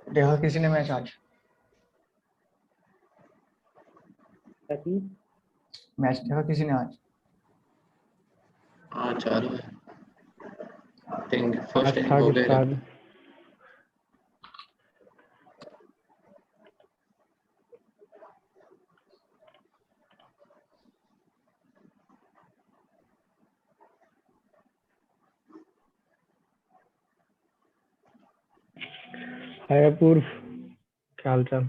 देखा किसी ने मैच आज? मैच देखा किसी ने आज? हाँ चालू है। थिंक फर्स्ट आज इनिंग था हो किसका गया। आज? हाय अपूर्व, क्या हाल चाल?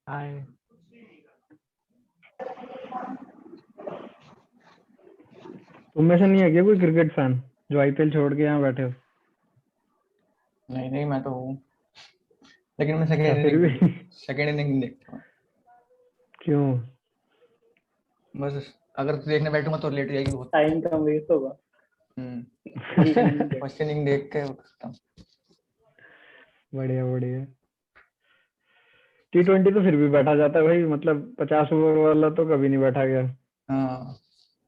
हाय। तुम में से नहीं है क्या कोई क्रिकेट फैन जो आईपीएल छोड़ के यहाँ बैठे हो? नहीं नहीं, मैं तो हूँ, लेकिन मैं अच्छा, फिर भी सेकेंड इनिंग नहीं देखता हूँ। क्यों? बस अगर देखने बैठूंगा तो लेट जाएगी बहुत। टाइम कम वेस्ट होगा। फर्स्ट इनिंग देख के उठता हूँ। बढ़िया बढ़िया। T20 तो फिर भी बैठा जाता है भाई, मतलब 50 ओवर वाला तो कभी नहीं बैठा गया। हाँ,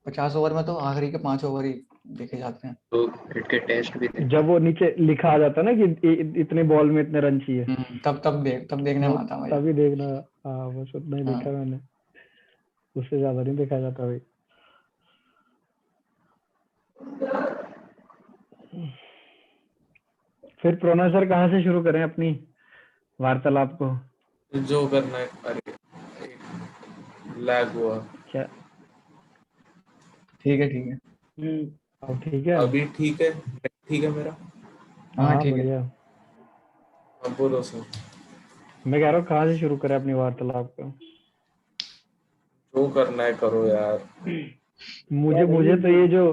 50 ओवर में तो आखिरी के 5 ओवर ही देखे जाते हैं। तो क्रिकेट के टेस्ट भी देखा। जब वो नीचे लिखा आ जाता है ना कि इतने बॉल में इतने रन चाहिए, तब देखने में आता है मजा। तभी देखना। हाँ, बस उतना ही हाँ। देखा मैंने, उससे ज्यादा नहीं देखा जाता भाई। फिर प्रोना सर कहाँ से शुरू करें अपनी वार्तालाप को? जो करना है। अरे लैग हुआ। क्या? ठीक है ठीक है। अब ठीक है? अभी ठीक है, ठीक है मेरा। हाँ हाँ ठीक है। बढ़िया। अब बोलो सर। मैं कह रहा हूँ कहाँ से शुरू करें अपनी वार्तालाप को? जो करना है करो यार। मुझे तो ये जो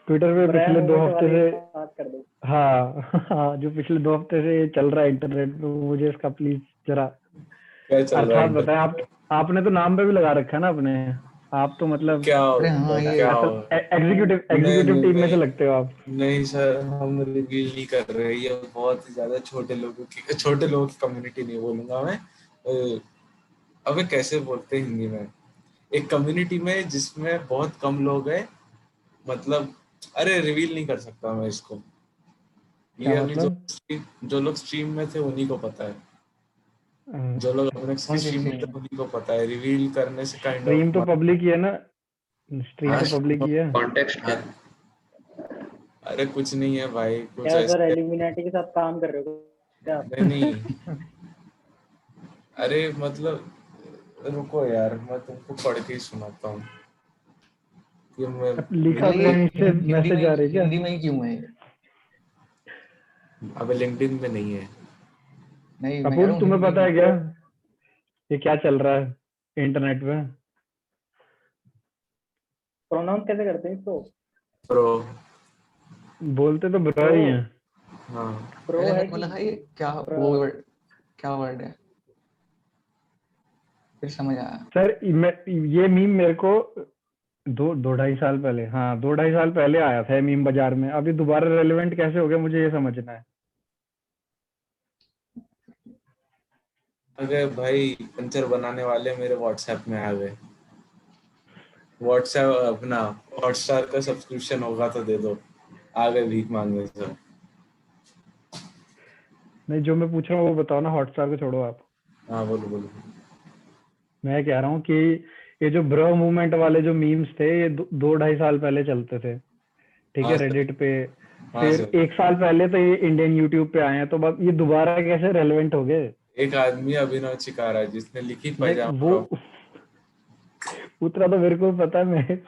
ट्विटर पे पिछले 2 हफ्ते से, बात कर दो। हाँ हाँ, जो पिछले 2 हफ्ते से ये चल रहा है इंटरनेट पे, मुझे इसका प्लीज जरा क्या चल रहा है अर्थात बताएं। आपने तो नाम पे भी लगा रखा है ना अपने, आप तो मतलब क्या अरे हाँ, ये क्या असल एग्जीक्यूटिव नहीं एग्जीक्यूटिव नहीं टीम में से नहीं लगते हो आप। नहीं सर, हम रिवील नहीं कर रहे। ये बहुत ही ज्यादा छोटे लोगों की कम्युनिटी नहीं बोलूंगा मैं। अबे कैसे बोलते हैं हिंदी में, एक कम्युनिटी में जिसमें बहुत कम लोग हैं, मतलब अरे रिवील नहीं कर सकता मैं इसको। क्या ये अभी मतलब? जो लोग स्ट्रीम में थे उन्हीं को पता है। जो लोग अपने कौन सी स्ट्रीम में थे स्ट्रीम? उन्हीं को पता है। रिवील करने से काइंड स्ट्रीम ऑफ तो पब्लिक ही है ना, स्ट्रीम हाँ, तो पब्लिक ही है। कॉन्टेक्स्ट क्या। अरे कुछ नहीं है भाई, कुछ क्या सर ऐसे। एलिमिनेटी के साथ काम कर रहे हो क्या आप? नहीं नहीं, अरे मतलब रुको यार, मैं तुमको पढ़ के ही सुनाता हूँ कि मैं अब लिखा मतलब ये कहीं से हिंदी में मैसेज आ रही क्या? हिंदी में ही क्यों है ये? अबे लिंक्डइन में नहीं है। नहीं, मैं कह रहा अपूर्व, हूँ तुम्हें हिंदी पता में। है क्या ये क्या चल रहा है इंटरनेट पे? प्रोनाउंस कैसे करते हैं इसको? प्रो। बोलते तो बुरा प्रो ही है। हाँ प्रो पहले है मेरे को कि लगा ये क्या वो वर्ड, क्या वर्ड है, फिर समझ आया। सर ये मीम मेरे को दो ढाई साल पहले, हाँ 2 ढाई साल पहले आया था मीम बाजार में, अभी दोबारा रेलेवेंट कैसे हो गया मुझे ये समझना है। अगर भाई पंचर बनाने वाले मेरे व्हाट्सएप में आ गए। व्हाट्सएप अपना हॉटस्टार का सब्सक्रिप्शन होगा तो दे दो। आ गए भीख मांगने से। नहीं, जो मैं पूछ रहा हूँ वो बताओ ना, हॉटस्टार को छोड़ो आप। हाँ बोलो बोलो। मैं कह रहा हूँ कि ये जो ब्रो मूवमेंट वाले जो मीम्स थे, ये 2 ढाई साल पहले चलते थे, ठीक है, हाँ सर। रेडिट पे। हाँ फिर सर। 1 साल पहले तो ये इंडियन यूट्यूब पे आए हैं, तो अब ये दोबारा कैसे रेलेवेंट हो गए? एक आदमी अभिनव चिकारा जिसने लिखी नहीं, पैजामा वो ड्रॉप। उतना तो मेरे को भी पता है। मैं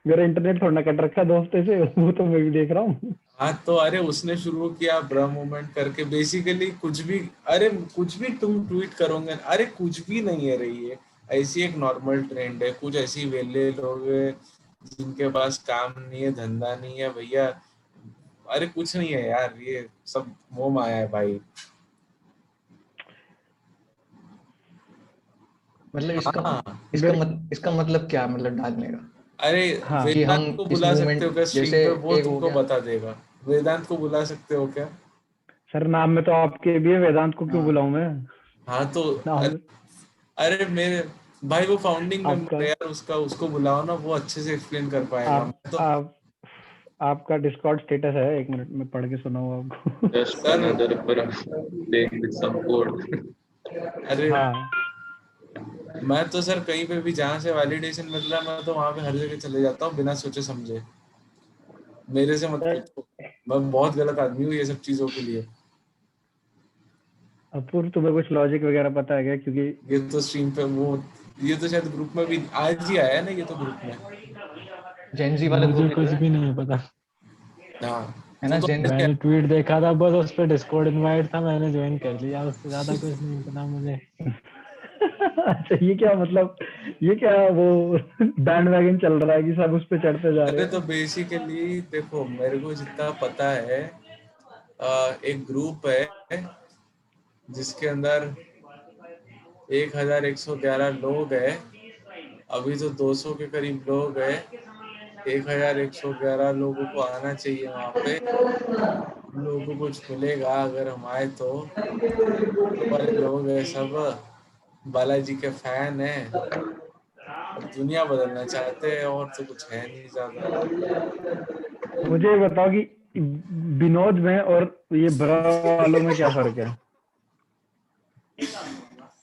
मेरा इंटरनेट थोड़ा ना कट रखा है 2 हफ्ते से, वो तो मैं भी देख रहा हूँ। हाँ तो अरे उसने शुरू किया ब्रा मूवमेंट करके, बेसिकली कुछ भी। अरे कुछ भी तुम ट्वीट करोगे, अरे कुछ भी नहीं है रही है। ऐसी एक नॉर्मल ट्रेंड है, कुछ ऐसी वेले लोग हैं जिनके पास काम नहीं है, धंधा नहीं है भैया। अरे कुछ नहीं है यार, ये सब मोह माया है भाई। मतलब हाँ मेरे इसका मतलब क्या, मतलब डालने का अरे हाँ, कि हम वेदांत को इस बुला सकते हो मूवमेंट क्या स्ट्रीम जैसे पे, वो एक हो तुमको गया। बता देगा। वेदांत को बुला सकते हो क्या। सर नाम में तो आपके भी है, वेदांत को क्यों हाँ बुलाऊं मैं? हाँ तो नाम में अरे मेरे भाई वो फाउंडिंग आपका, मेंबर है यार, उसका उसको बुलाओ ना, वो अच्छे से एक्सप्लेन कर पाएगा। आप मैं तो आप आपका डिस्कॉर्ड स्टेटस है, 1 मिनट में पढ़ के सुनाऊँ आपको। Just sir another bro playing with some code. अरे हाँ मैं तो सर कहीं पे भी जहाँ से वैलिडेशन मिल रहा है मैं तो वहाँ पे हर जगह चले जाता हूँ बिना सोचे समझे। मेरे से मत सर पूछो, मैं बहुत गलत आदमी हूँ ये सब चीजों के लिए। अपूर्व, तुम्हें कुछ लॉजिक वगैरह पता है क्या? क्योंकि ये तो स्ट्रीम पे वो ये तो शायद ग्रुप में भी आज ही आया है ना, ये तो ग्रुप में। जेनजी वाले ग्रुप मुझे में कुछ तो है भी नहीं पता। हाँ है ना तो जेन मैंने ट्वीट देखा था बस, उस पर डिस्कॉर्ड इनवाइट था, मैंने ज्वाइन कर लिया, उससे ज्यादा कुछ नहीं पता मुझे। अच्छा ये क्या मतलब, ये क्या वो बैंड वैगन चल रहा है कि सब उस पे चढ़ते जा रहे अरे तो हैं? बेसिकली देखो मेरे को जितना पता है एक ग्रुप है जिसके अंदर 1111 लोग है। अभी तो 200 के करीब लोग है। 1111 लोगों को आना चाहिए वहाँ पे। हम लोगों को कुछ मिलेगा अगर हम आए तो। वाले लोग है सब बालाजी के फैन है और दुनिया बदलना चाहते हैं और तो कुछ है नहीं ज्यादा। मुझे ये बताओ कि विनोद में और ये ब्रा वालों में क्या फर्क है?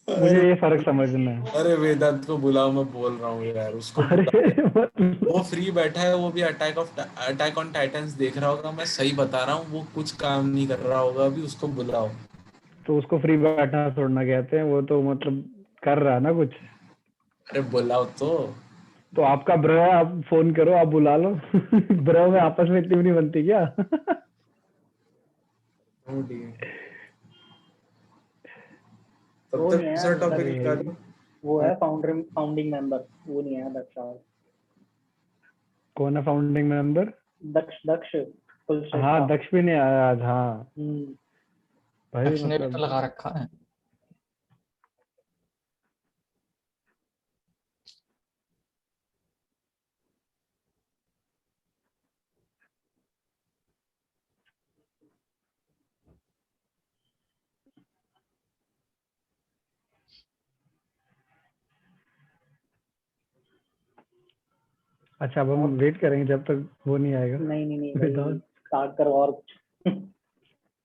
मुझे अरे ये फर्क समझना है। अरे वेदांत को बुलाओ, मैं बोल रहा हूँ यार उसको बुलाओ। अरे मतलब वो फ्री बैठा है, वो भी अटैक ऑन टाइटंस देख रहा होगा। मैं सही बता रहा हूँ, वो कुछ काम नहीं कर रहा होगा अभी, उसको बुलाओ। तो उसको फ्री बैठना छोड़ना कहते हैं, वो तो मतलब कर रहा है ना कुछ। अरे बुलाओ तो आपका ब्रो है, आप फोन करो, आप बुला लो। ब्रो में आपस में इतनी भी नहीं बनती क्या? ठीक है। तब वो तक नहीं दूसरा है टॉपिक दक्ष, निकालो। वो है फाउंडिंग मेंबर, वो नहीं है दक्ष और कौन है फाउंडिंग मेंबर? दक्ष दक्ष फुल हाँ श्रेष्ठा। दक्ष भी नहीं आया आज। हाँ हम्म, भाई दक्ष ने भी तो मतलब लगा रखा है। अच्छा अब हम वेट करेंगे जब तक वो नहीं आएगा। नहीं भाई, विदाउट स्टार्ट करो और कुछ।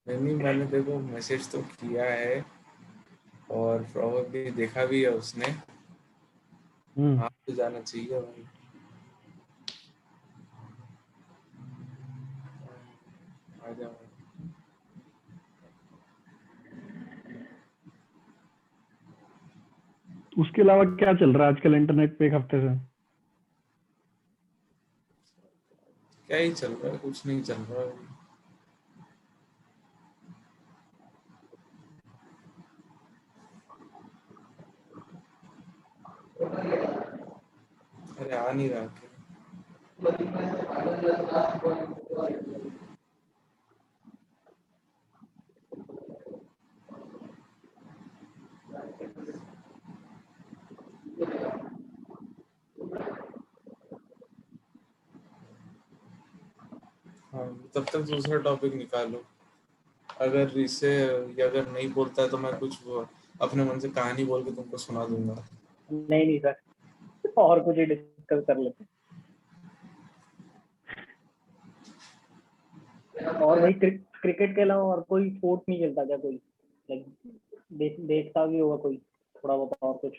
नहीं मैंने देखो मैसेज तो किया है और प्रोबेबली देखा भी है उसने। हाँ तो जाना चाहिए भाई। आ जाओ। उसके अलावा क्या चल रहा है आजकल इंटरनेट पे एक हफ्ते से? क्या ही चल रहा है, कुछ नहीं चल रहा है। अरे आ नहीं रहा क्या? हाँ तब तक दूसरा टॉपिक निकालो। अगर इससे ये अगर नहीं बोलता है तो मैं कुछ अपने मन से कहानी बोल के तुमको सुना दूंगा। नहीं सर, और कुछ ही डिस्कस कर लेते हैं। और भाई क्रिकेट के अलावा और कोई स्पोर्ट नहीं खेलता क्या कोई? लाइक देखता भी होगा कोई थोड़ा बहुत और कुछ?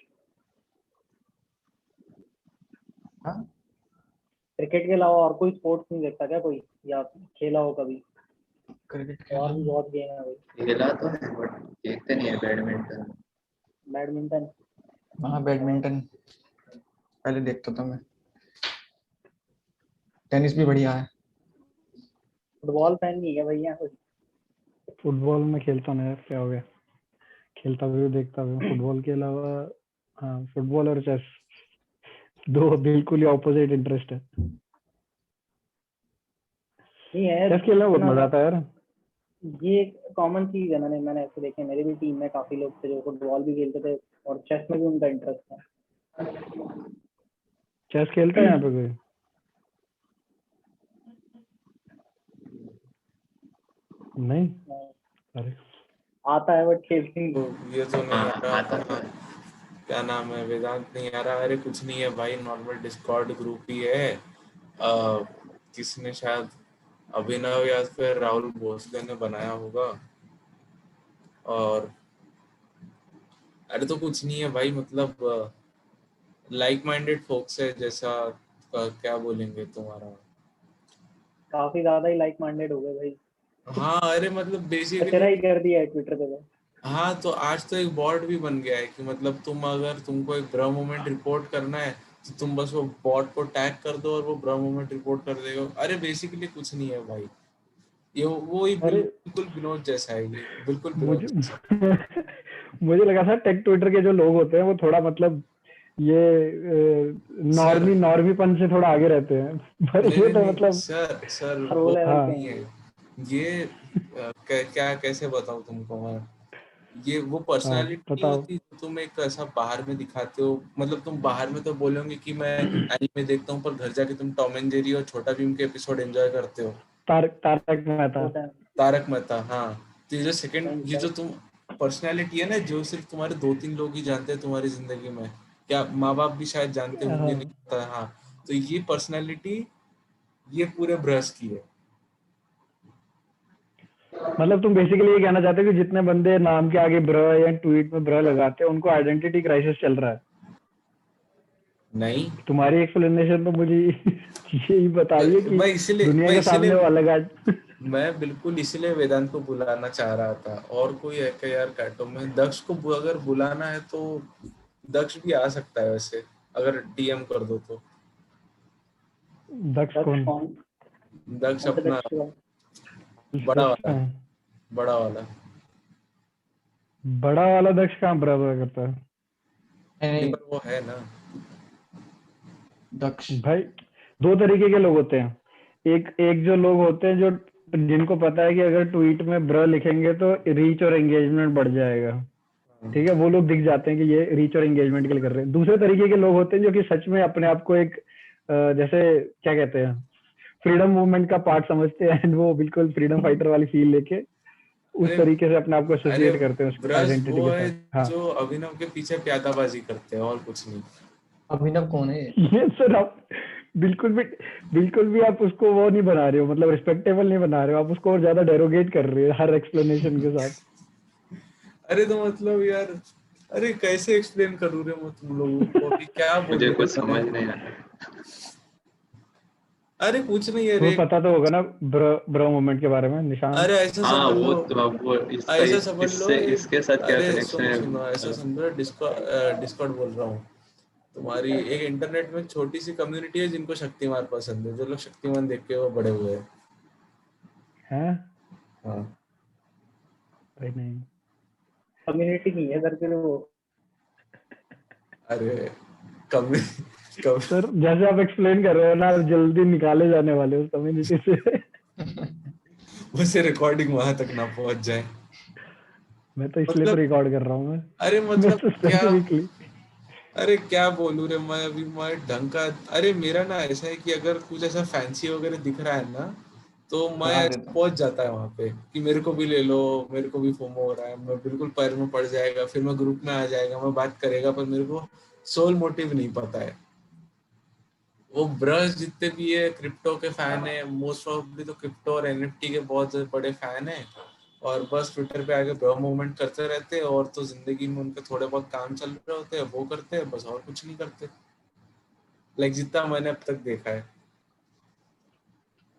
हाँ क्रिकेट के अलावा और कोई स्पोर्ट्स नहीं देखता क्या कोई, या खेला हो कभी? क्रिकेट और भी खेला। बहुत गेम है भाई। खेला तो है बट देखते नहीं है बैडमिंटन। बैडमिंटन? हाँ बैडमिंटन पहले देखता था मैं। टेनिस भी बढ़िया है। फुटबॉल फैन नहीं है भैया कोई? फुटबॉल में खेलता नहीं यार, क्या हो गया? खेलता भी हूँ, देखता भी हूँ। फुटबॉल के अलावा हाँ फुटबॉल और चेस, दो बिल्कुल ही ऑपोजिट इंटरेस्ट है। नहीं है चेस खेलने में बहुत ना, मजा आता है यार। ये कॉमन चीज है। मैंने ऐसे देखे, मेरी भी टीम में काफी लोग थे जो फुटबॉल भी खेलते थे और चेस में भी उनका इंटरेस्ट था। चेस खेलता है यहाँ पे कोई? नहीं? अरे आता है बट खेलते नहीं। तो ये तो नहीं आ रहा आता तो अपना, है। क्या नाम है, वेदांत नहीं आ रहा। अरे कुछ नहीं है भाई, नॉर्मल डिस्कॉर्ड ग्रुप ही है। किसने शायद अभिनव या फिर राहुल भोसले ने बनाया होगा। और अरे तो कुछ नहीं है भाई, मतलब लाइक माइंडेड फोक्स है जैसा, क्या बोलेंगे तुम्हारा। काफी ज्यादा ही लाइक माइंडेड हो गए भाई, हाँ अरे मतलब कचरा बेसिकली, ही कर दिया है ट्विटर पे तो। हाँ तो आज तो एक बॉट भी बन गया है कि मतलब तुम अगर तुमको एक ब्रह्म मोमेंट रिपोर्ट करना है तो तुम बस वो बॉट को टैग कर दो और वो ब्रह्म मोमेंट रिपोर्ट कर देगा। अरे बेसिकली कुछ नहीं है भाई, ये वो ही अरे बिल्कुल विनोद जैसा है, ये बिल्कुल विनोद मुझे जैसा। मुझे लगा था टेक ट्विटर के जो लोग होते हैं वो थोड़ा मतलब ये सर नॉर्मीपन से थोड़ा आगे रहते हैं, पर नहीं ये नहीं तो नहीं मतलब सर सर प्रो वो लेवल पे हाँ नहीं हैं है ये। ये। क्या कैसे बताऊं तुमको मैं, ये वो हाँ पर्सनालिटी नहीं बताओ। होती जो तुम एक ऐसा बाहर में दिखाते हो। मतलब तुम बाहर में तो बोलोगे कि मैं एनीमे देखता हूँ, पर घर जाके तुम टॉम एंड जेरी और छोटा भीम के एपिसोड एंजॉय करते हो। तारक मेहता। होता है तारक मेहता, हाँ। तो ये जो सेकंड, नहीं ये जो सर। तुम पर्सनालिटी है ना, जो सिर्फ तुम्हारे 2-3 लोग ही जानते हैं तुम्हारी जिंदगी में, क्या माँ बाप भी शायद जानते होंगे, नहीं हाँ, पता, हाँ। तो ये पर्सनालिटी ये पूरे ब्रश की है। मतलब तुम बेसिकली ये कहना चाहते हो कि जितने बंदे नाम के आगे ब्र या ट्वीट में ब्र लगाते हैं उनको आइडेंटिटी क्राइसिस चल रहा है। नहीं, तुम्हारी एक्सप्लेनेशन तो मुझे यही बता रही है कि दुनिया मैं के इसीलिए सामने वो अलग आज मैं बिल्कुल इसलिए वेदांत को बुलाना चाह रहा था। और कोई है क्या यार काटो में? दक्ष को अगर बुलाना है तो दक्ष भी आ सकता है वैसे, अगर डीएम कर दो तो। दक्ष दक्ष कौन? कौन? दक्ष कौन सा अपना दक्ष हुआ? बड़ा दक्ष वाला, कहाँ? बड़ा वाला। बड़ा वाला दक्ष कहाँ बराबर करता है? नहीं नहीं नहीं, पर वो है ना। दक्ष भाई दो तरीके के लोग होते हैं। एक एक जो लोग होते हैं जो जिनको पता है कि अगर ट्वीट में ब्र लिखेंगे तो रीच और एंगेजमेंट बढ़ जाएगा, ठीक है, वो लोग दिख जाते हैं कि ये रीच और एंगेजमेंट के लिए कर रहे हैं। दूसरे तरीके के लोग होते हैं जो कि सच में अपने आप को एक जैसे क्या कहते हैं, फ्रीडम मूवमेंट का पार्ट समझते हैं एंड वो बिल्कुल फ्रीडम फाइटर वाली फील लेके उस अरे तरीके से अपने आप को अरे एसोसिएट करते हैं उस ब्रज आइडेंटिटी वो के है साथ। हाँ जो अभिनव के पीछे प्यादाबाजी करते हैं और कुछ नहीं। अभिनव कौन है? ये सर आप बिल्कुल भी बिल्कुल भी आप उसको वो नहीं बना रहे हो, मतलब रिस्पेक्टेबल नहीं बना रहे हो, आप उसको और ज्यादा डेरोगेट कर रहे हो हर एक्सप्लेनेशन के साथ। अरे तो मतलब यार, अरे कैसे एक्सप्लेन करूँ रे मैं तुम लोगों को, अभी क्या मुझे बोलूँ रे कुछ मैं? समझ नहीं आ रहा। अरे कुछ नहीं है तुम्हें रे। पता तो होगा ना ब्रो मूवमेंट के बारे में निशान? अरे ऐसा हाँ समझ लो, वो इसका ऐसा समझ लो इससे एक, इसके साथ क्या अरे कनेक्शन सुनो सुनो, ऐसा है? समझो डिस्कॉर्ड बोल रहा हूँ। तुम्हारी एक इंटरनेट में छोटी सी कम्युनिटी है जिनको शक्तिमान पसंद है, जो लोग शक्तिमान देख के वो बड़े हुए हैं। हैं? हाँ। भाई नहीं। कम्युनिटी नहीं है सर फिर वो। अरे कम कम सर जैसे आप एक्सप्लेन कर रहे हो ना, आप जल्दी निकाले जाने वाले हो उस कम्युनिटी से। वैसे रिकॉर्डिंग वहां तक ना पहुंच जाए। मैं तो इसलिए तो मतलब रिकॉर्ड कर रहा हूँ मैं अरे मैं मतलब तो क्या, स्पेसिफिकली। अरे क्या बोलूं रे मैं अभी, मैं ढंग का, अरे मेरा ना ऐसा है कि अगर कुछ ऐसा फैंसी वगैरह दिख रहा है ना, तो मैं बता देता हूँ। पहुंच जाता है वहां पे कि मेरे को भी ले लो, मेरे को भी फोमो हो रहा है, मैं बिल्कुल पैर में पड़ जाएगा, फिर मैं ग्रुप में आ जाएगा, मैं बात करेगा, पर मेरे को सोल मोटिव नहीं पता है। वो ब्रश जितने भी है क्रिप्टो के फैन है, मोस्ट प्रोबेबली तो क्रिप्टो और एनएफटी के बहुत बड़े फैन है, और बस ट्विटर पे आके ब्रो मूवमेंट करते रहते हैं, और तो जिंदगी में उनके थोड़े बहुत काम चल रहे होते हैं वो करते हैं बस, और कुछ नहीं करते। लाइक जितना मैंने अब तक देखा है,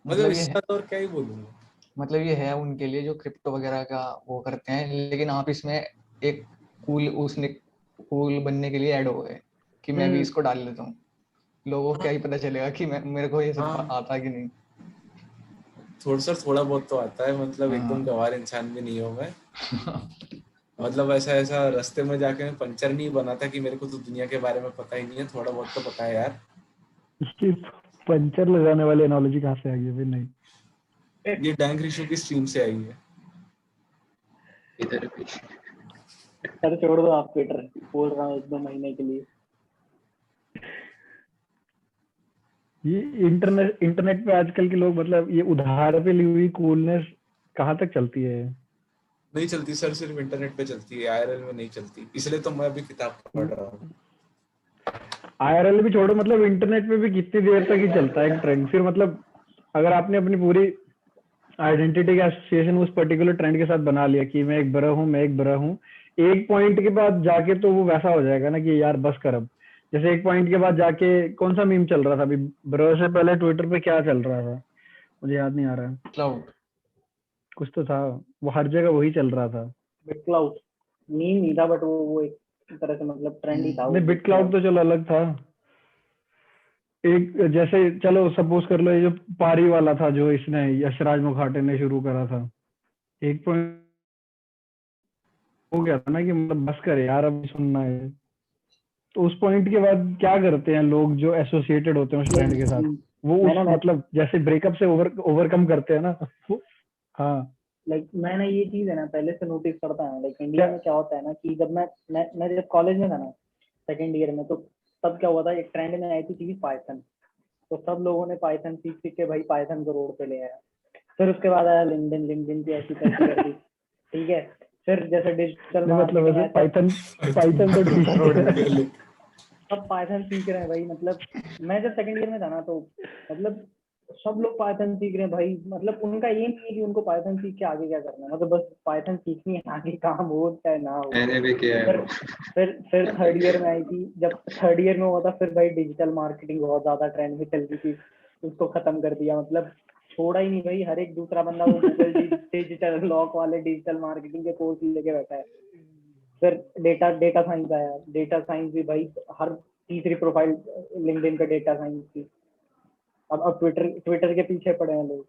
मतलब मतलब ये इससे है, ज्यादा और क्या ही बोलूंगा। मतलब ये है उनके लिए जो क्रिप्टो वगैरह का वो करते हैं, लेकिन आप इसमें एक कूल बनने के लिए ऐड हो गए कि मैं भी इसको डाल लेता हूँ। लोगों को हाँ क्या ही पता चलेगा कि मेरे को ये सब हाँ, आता कि नहीं। थोड़ा बहुत तो आता है, मतलब एकदम हाँ। गंवार इंसान भी नहीं हूँ मैं। मतलब ऐसा ऐसा रास्ते में जाके मैं पंचर नहीं बना था कि मेरे को तो दुनिया के बारे में पता ही नहीं है, थोड़ा बहुत तो पता है यार। ये पंचर लगाने वाली एनालॉजी कहाँ से आ गई? फिर नहीं। ये डैंग रिशु की स्ट्रीम से आई है। इधर भी सर छोड़ दो आप ट्विटर, बोल रहा हूँ 1-2 महीने के लिए। ये इंटरनेट पे आजकल के लोग मतलब ये उधार पे ली हुई कूलनेस कहाँ तक चलती है? नहीं चलती सर, सिर्फ इंटरनेट पे चलती है, आईआरएल में नहीं चलती, इसलिए तो मैं अभी किताब पढ़ रहा हूँ। आईआरएल भी छोड़ो, मतलब इंटरनेट पे भी कितनी देर तक ही चलता है एक ट्रेंड, फिर मतलब अगर आपने अपनी पूरी आइडेंटिटी का एसोसिएशन उस पर्टिकुलर ट्रेंड के साथ बना लिया कि मैं एक ब्रो हूँ, मैं एक ब्रो हूँ, एक पॉइंट के बाद जाके तो वो वैसा हो जाएगा ना कि यार बस कर अब। जैसे एक पॉइंट के बाद जाके कौन सा मीम चल रहा था अभी, ब्रो से पहले ट्विटर पे क्या चल रहा था, मुझे याद नहीं आ रहा है, क्लाउड। कुछ तो था, वो हर जगह वही चल रहा था। बिट क्लाउड मीम नहीं था, बट वो एक तरह से मतलब ट्रेंड ही था वो नहीं, बिट क्लाउड तो चलो अलग था। एक जैसे चलो सपोज कर लो, ये जो पारी वाला था जो इसने यशराज मुखाटे ने शुरू करा था, एक पॉइंट हो गया था ना कि मतलब बस कर यार अब सुनना है। तो उस पॉइंट के बाद क्या करते हैं लोग जो एसोसिएटेड होते हैं उस ट्रेंड के साथ, वो उस मैंने मतलब जैसे ब्रेकअप से ओवरकम करते हैं ना हाँ लाइक मैं ना ये चीज है ना पहले से नोटिस करता हूँ। लाइक इंडिया में क्या होता है ना कि जब मैं जब कॉलेज में था ना सेकेंड ईयर में, तो तब क्या हुआ था, एक ट्रेंड में आई थी चीज पाइथन। तो सब लोगों ने पाइथन सीख सीख के भाई पाइथन को रोड पे ले आया। फिर उसके बाद आया लिंक्डइन, लिंक्डइन की ऐसी तैसी कर दी, ठीक है। फिर जैसे डिजिटल नहीं मतलब मार्केटिंग वैसे आया, पाइथन तो ठीक है। सब पाइथन सीख रहे हैं भाई। मतलब मैं जब सेकंड ईयर में था ना, तो मतलब सब लोग पाइथन सीख रहे हैं भाई। मतलब उनका ये नहीं है कि उनको पाइथन सीख के आगे क्या करना है, मतलब बस पाइथन सीखनी है, आगे काम हो चाहे ना हो। मैंने भी किया है वो। फिर थर्ड ईयर में आई थी, जब थर्ड ईयर में हुआ था, फिर भाई डिजिटल मार्केटिंग बहुत ज्यादा ट्रेंड में चल रही थी, उसको खत्म कर दिया। मतलब छोड़ा ही नहीं भाई, हर एक दूसरा बंदा वो गूगल डिजिटल लॉक वाले डिजिटल मार्केटिंग के कोर्स लेके बैठा है। फिर डेटा डेटा साइंस आया, डेटा साइंस भी भाई हर तीसरी प्रोफाइल लिंक्डइन पे डेटा साइंस की। अब ट्विटर ट्विटर के पीछे पड़े हैं लोग।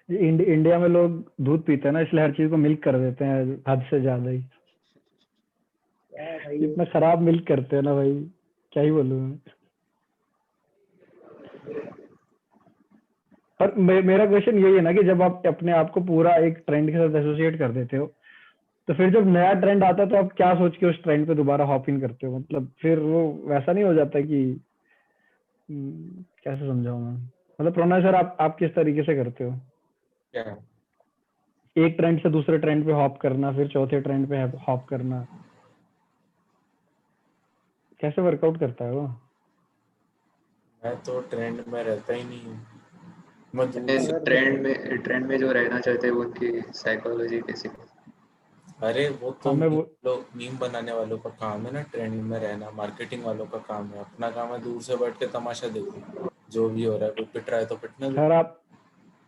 इंडिया में लोग दूध पीते हैं ना, इसलिए हर चीज को मिल्क कर देते हैं हद से ज्यादा ही। क्या है भाई, इतना खराब मिल्क करते हैं ना भाई, क्या ही बोलूं मैं। पर मेरा क्वेश्चन यही है ना कि जब आप अपने आप को पूरा एक ट्रेंड के साथ एसोसिएट कर देते हो, तो फिर जब नया ट्रेंड आता है तो आप क्या सोच के उस ट्रेंड पे दोबारा हॉप इन करते हो? मतलब फिर वो वैसा नहीं हो जाता कि कैसे समझाऊं मैं, मतलब प्रणय सर आप किस तरीके से करते हो क्या एक ट्रेंड से दूसरे ट्रेंड पे हॉप करना, फिर चौथे ट्रेंड पे हॉप करना, कैसे वर्कआउट करता है वो? मैं तो ट्रेंड में रहता ही नहीं हूँ, मैं दूर से। अगर ट्रेंड में जो रहना चाहते हैं वो उनकी साइकोलॉजी कैसी। अरे वो तो हमें वो मीम बनाने वालों का काम है ना, ट्रेंड में रहना मार्केटिंग वालों का काम है। अपना काम है दूर से बैठ के तमाशा देखो, जो भी हो रहा है, कोई पिट रहा है तो पिटने दो। सर आप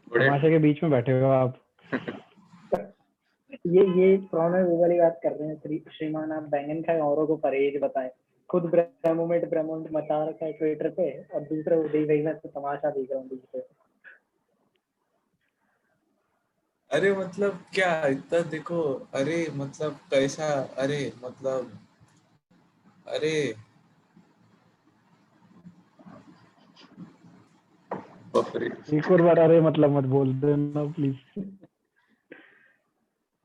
बड़े तमाशे के बीच में बैठे हो आप। ये प्रोनर वो वाली बात कर रहे हैं। श्रीमान आप बैंगन खाए औरों को परहेज बताएं, खुद ब्रह्मोमेंट मचा रखा है ट्विटर पे, और दूसरे वो देख रही, मैं तो तमाशा देख रहा हूँ दूसरे। अरे मतलब क्या इतना देखो, अरे मतलब कैसा, अरे मतलब अरे बफरी। एक और बार अरे मतलब मत बोल देना प्लीज।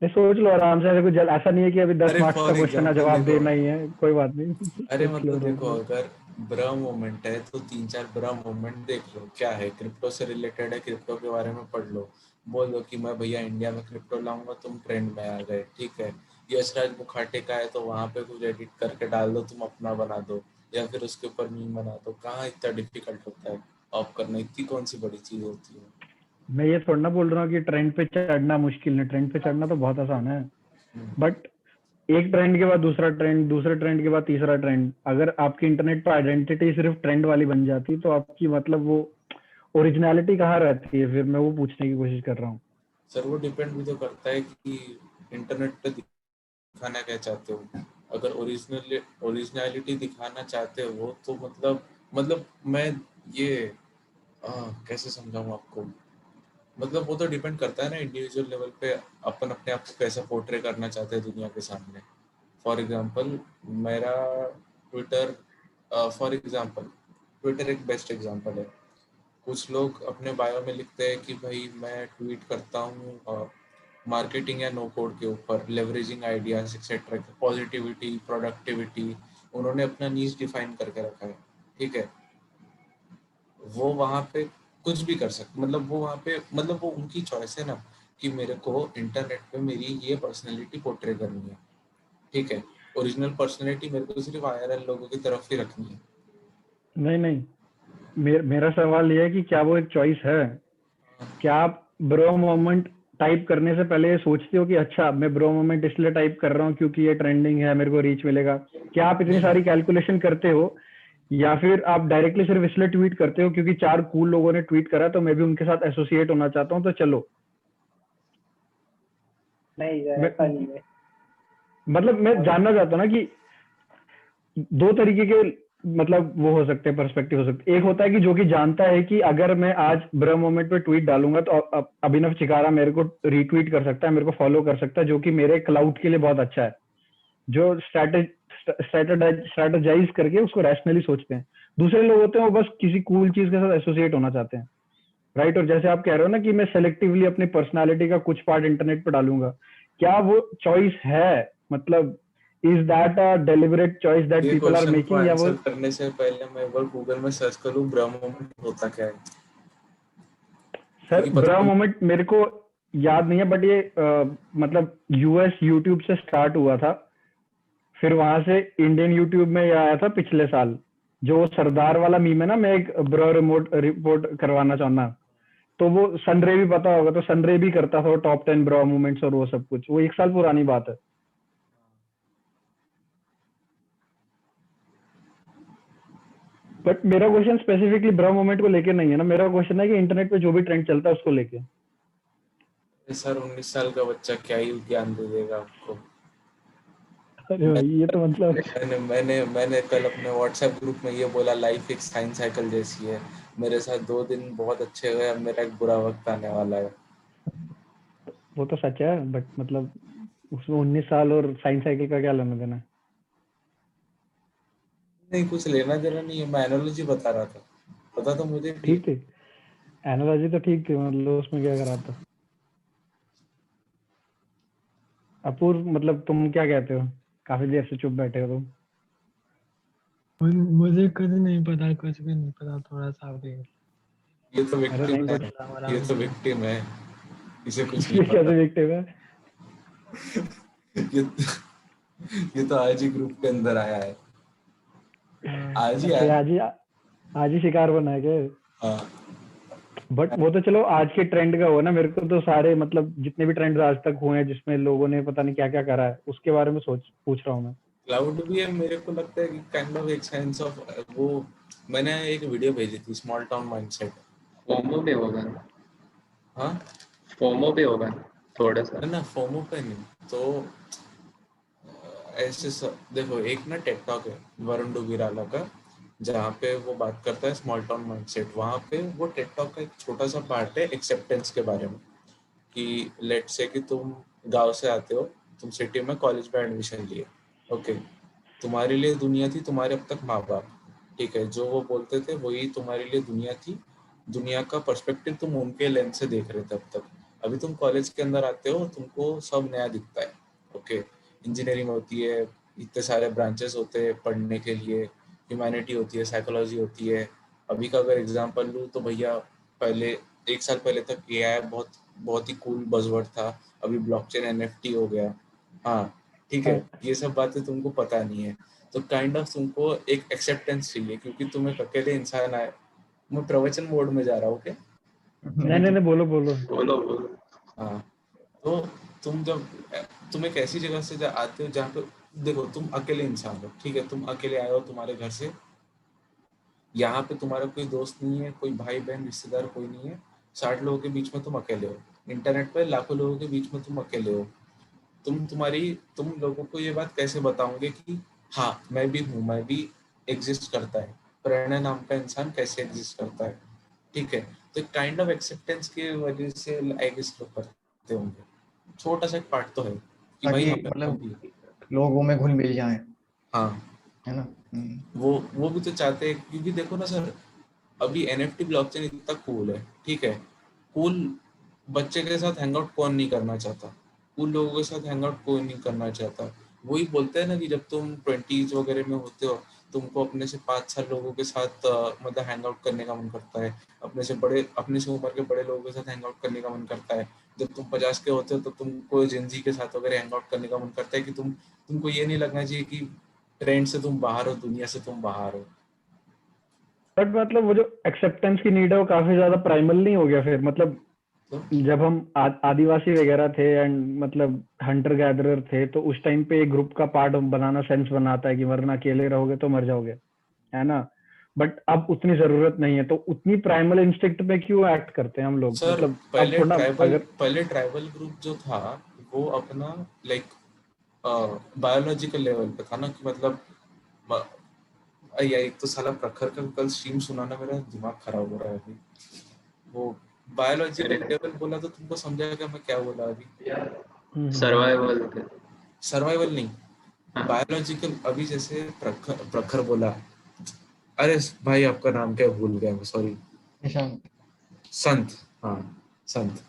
सोच लो आराम से, ऐसे कुछ ऐसा नहीं है कि अभी 10 अरे मार्क्स का फॉर क्वेश्चन है, एग्जांपल जवाब देखो, देना ही है, कोई बात नहीं। अरे सोच लो मतलब आराम देखो, से। अगर ब्रह्म मोमेंट है तो 3-4 ब्रह्म मोमेंट देख लो, क्या है क्रिप्टो से रिलेटेड है, क्रिप्टो के बारे में पढ़ लो, बोल दो कि मैं भैया इंडिया में क्रिप्टो लाऊंगा, तुम ट्रेंड में आ गए, ठीक है। यशराज मुखाटे का है तो वहां पे कुछ एडिट करके डाल दो, तुम अपना बना दो, या फिर उसके ऊपर मीम बना दो। कहाँ इतना डिफिकल्ट होता है ऑफ करना, इतनी कौन सी बड़ी चीज होती है। मैं ये थोड़ा ना बोल रहा हूँ कि ट्रेंड पे चढ़ना मुश्किल है, ट्रेंड पे चढ़ना तो बहुत आसान है। बट एक ट्रेंड के बाद दूसरा ट्रेंड, दूसरे ट्रेंड के बाद तीसरा ट्रेंड, अगर आपकी इंटरनेट पर आइडेंटिटी सिर्फ ट्रेंड वाली बन जाती तो आपकी मतलब वो ओरिजिनलिटी कहाँ रहती है? फिर मैं वो पूछने की कोशिश कर रहा हूँ। सर वो डिपेंड भी तो करता है कि इंटरनेट पे दिखाना क्या चाहते हो। अगर ओरिजिनलिटी दिखाना चाहते हो तो मतलब मैं ये कैसे समझाऊं आपको। मतलब वो तो डिपेंड करता है ना इंडिविजुअल लेवल पे, अपन अपने आप को कैसा पोर्ट्रे करना चाहते हैं दुनिया के सामने। फॉर एग्जांपल मेरा ट्विटर फॉर एग्जांपल ट्विटर एक बेस्ट एग्जांपल है। कुछ लोग अपने बायो में लिखते हैं कि भाई मैं ट्वीट करता हूँ मार्केटिंग या नो कोड के ऊपर, leveraging ideas etcetera, positivity, productivity. उन्होंने अपना नीश डिफाइन करके रखा है, ठीक है। वो वहां पे कुछ भी कर सकते, मतलब वो वहां पे, मतलब वो उनकी चॉइस है ना कि मेरे को इंटरनेट पे मेरी ये पर्सनैलिटी पोर्ट्रे करनी है, ठीक है। ओरिजिनल पर्सनैलिटी मेरे को सिर्फ आईआरएल लोगों की तरफ ही रखनी है। नहीं नहीं, मेरा सवाल ये है कि क्या वो एक चॉइस है? क्या आप ब्रो मोमेंट टाइप करने से पहले ये सोचते हो कि अच्छा मैं ब्रो मोमेंट इसलिए टाइप कर रहा हूँ क्योंकि ये ट्रेंडिंग है, मेरे को रीच मिलेगा? क्या आप इतनी सारी कैलकुलेशन करते हो, या फिर आप डायरेक्टली सिर्फ इसलिए ट्वीट करते हो क्योंकि 4 कूल लोगों ने ट्वीट करा तो मैं भी उनके साथ एसोसिएट होना चाहता हूँ तो चलो? नहीं यार, मैं ऐसा नहीं है। मतलब मैं जानना चाहता हूँ ना कि दो तरीके के मतलब वो हो सकते हैं, पर्सपेक्टिव हो सकते हैं। एक होता है कि जो कि जानता है कि अगर मैं आज ब्रह्म मोमेंट पे ट्वीट डालूंगा तो अभिनव चिकारा मेरे को रीट्वीट कर सकता है, मेरे को फॉलो कर सकता है, जो कि मेरे क्लाउड के लिए बहुत अच्छा है, जो स्ट्रेटेजाइज करके उसको रैशनली सोचते हैं। दूसरे लोग होते हैं वो बस किसी कूल चीज के साथ एसोसिएट होना चाहते हैं, राइट? और जैसे आप कह रहे हो ना कि मैं सेलेक्टिवली अपनी पर्सनालिटी का कुछ पार्ट इंटरनेट पे डालूंगा, क्या वो चॉइस है? मतलब is that a deliberate choice that ये पीपल आर क्वेश्चन को मेकिंग, या वो आंसर करने से पहले मैं एक बार गूगल में सर्च करूँ ब्रह्म मोमेंट होता क्या है, सर क्योंकि ब्रा पता मोमेंट मेरे को याद नहीं है, बट ये मतलब यूएस यूट्यूब से स्टार्ट हुआ था, फिर वहां से इंडियन यूट्यूब में ये आया था पिछले साल, जो सरदार वाला मीम है ना, मैं एक ब्रो रिमोट रिपोर्ट करवाना चाहना, तो वो सनरे भी पता होगा, तो सनरे भी करता था टॉप 10 ब्रो मूवमेंट्स और वो सब कुछ, वो 1 साल पुरानी बात है। बट मेरा क्वेश्चन स्पेसिफिकली ब्रो मूवमेंट को लेके नहीं है ना, मेरा क्वेश्चन है कि इंटरनेट पे जो भी ट्रेंड चलता है उसको लेके। सर 19 साल का बच्चा क्या ही ज्ञान दे देगा आपको। अरे भाई ये तो मतलब मैंने कल अपने व्हाट्सएप ग्रुप में ये बोला, लाइफ एक साइंस साइकिल जैसी है, मेरे साथ 2 दिन बहुत अच्छे गए, अब मेरा एक बुरा वक्त आने वाला है। वो तो सच है, बट मतलब उसमें 19 साल और साइंस साइकिल का क्या लेना देना है? नहीं, कुछ लेना देना नहीं है, मैं एनालॉजी बता रहा था, पता तो मुझे भी है। ठीक थी एनालॉजी, तो ठीक थी, मतलब उसमें क्या करा था? अपूर्व, मतलब तुम क्या कहते हो? काफी देर से चुप बैठे हो तुम। मुझे कुछ नहीं पता, कुछ भी नहीं पता, थोड़ा सा भी। ये तो अरे विक्टिम नहीं है, बट ये तो विक्टिम है, इसे कुछ नहीं ये पता। कैसे विक्टिम है? ये ये तो आज ही ग्रुप के अंदर आया है, आज ही अच्छा आया। आज ही शिकार बना है क्या? हाँ, बट वो तो चलो आज के ट्रेंड का हुआ ना, मेरे को तो सारे मतलब जितने भी ट्रेंड आज तक हुए हैं जिसमें लोगों ने पता नहीं क्या क्या करा है उसके बारे में पूछ रहा हूँ मैं। क्लाउड भी है, मेरे को लगता है कि काइंड ऑफ एक साइंस ऑफ वो। मैंने एक वीडियो भेजी थी, स्मॉल टाउन माइंडसेट। फोमो पे होगा, हाँ, फोमो पे होगा थोड़ा सा। ना फोमो पे नहीं तो ऐसे देखो, एक ना टेक टॉक है वरुण डुगिराला का, जहाँ पे वो बात करता है स्मॉल टाउन माइंडसेट। वहाँ पे वो टेक टॉक का एक छोटा सा पार्ट है एक्सेप्टेंस के बारे में, कि लेट से कि तुम गांव से आते हो, तुम सिटी में कॉलेज में एडमिशन लिए, ओके, तुम्हारे लिए दुनिया थी तुम्हारे अब तक माँ बाप, ठीक है, जो वो बोलते थे वही तुम्हारे लिए दुनिया थी, दुनिया का पर्सपेक्टिव तुम उनके लेंस से देख रहे थे अब तक। अभी तुम कॉलेज के अंदर आते हो, तुमको सब नया दिखता है, ओके, इंजीनियरिंग होती है, इतने सारे ब्रांचेस होते हैं पढ़ने के लिए, ह्यूमैनिटी होती है, साइकोलॉजी होती है। अभी का अगर एग्जांपल लूँ तो भैया, पहले 1 साल पहले तक एआई बहुत बहुत ही कूल बज़वर्ड था, अभी ब्लॉकचेन एनएफटी हो गया। हाँ, ठीक है, ये सब बातें तुमको पता नहीं है, तो काइंड ऑफ तुमको एक एक्सेप्टेंस चाहिए, क्योंकि तुम एक अकेले इंसान आए। मैं प्रवचन मोड में जा रहा हूँ क्या? नहीं नहीं नहीं, बोलो बोलो। बोलो बोलो। हाँ, तो तुम जब तुम एक ऐसी जगह से आते हो जहाँ पे, देखो तुम अकेले इंसान हो, ठीक है, तुम अकेले आए हो तुम्हारे घर से, यहाँ पे तुम्हारा कोई दोस्त नहीं है, कोई भाई बहन रिश्तेदार कोई नहीं है, 60 लोगों के बीच में तुम अकेले हो, इंटरनेट पे लाखों लोगों के बीच में तुम अकेले हो। तुम लोगों को ये बात कैसे बताओगे कि हाँ मैं भी हूँ, मैं भी एग्जिस्ट करता है, प्रणय नाम का इंसान कैसे एग्जिस्ट करता है, ठीक है। तो काइंड ऑफ एक्सेप्टेंस की वजह से आई गेस लोग करते होंगे, छोटा सा एक पार्ट तो है कि भाई ताकि हम मतलब भी। लोगों में घुल मिल जाए, हाँ, है ना। वो भी तो चाहते हैं, क्योंकि देखो ना सर, अभी एनएफटी ब्लॉकचेन इतना कूल है, ठीक है, कूल बच्चे के साथ हैंगआउट कौन नहीं करना चाहता, कूल लोगों के साथ हैंगआउट कोई नहीं करना चाहता। वही बोलते हैं ना कि जब तुम 20s वगैरह में होते हो, तुमको अपने से 5 साल लोगों के साथ मतलब हैंगआउट करने का मन करता है, अपने से उम्र के बड़े लोगों के साथ हैंगआउट करने का मन करता है। जब तुम 50 के होते हो तो तुमको जेनजी के साथ वगैरह हैंगआउट करने का मन करता है, कि तुमको ये नहीं लगना चाहिए कि ट्रेंड से तुम बाहर हो, दुनिया से तुम बाहर हो। बट मतलब वो जो एक्सेप्टेंस की नीड है वो काफी ज्यादा प्राइमल नहीं हो गया फिर? मतलब जब हम आदिवासी वगैरह थे एंड मतलब हंटर गैदरर थे, तो उस टाइम पे एक ग्रुप का पार्ट बनाना सेंस बनाता है कि वरना अकेले रहोगे तो मर जाओगे, है ना? बट अब उतनी जरूरत नहीं है, तो उतनी प्राइमल इंस्टिंक्ट पे क्यों एक्ट करते हैं हम लोग? सर मतलब अब थोड़ा अगर पहले ट्राइबल ग्रुप जो था वो अपना लाइक बायोलॉजिकल लेवल पे था ना, कि मतलब एक तो साला प्रखर का कल स्ट्रीम सुनाना, मेरा दिमाग खराब हो रहा है अभी। वो बायोलॉजिकल लेवल बोला तो तुमको समझाएगा मैं क्या बोला अभी? सर्वाइवल। सर्वाइवल नहीं, बायोलॉजिकल। अभी जैसे प्रखर बोला, अरे भाई आपका नाम क्या भूल गया मैं, सॉरी। निशांत। संत, हाँ संत।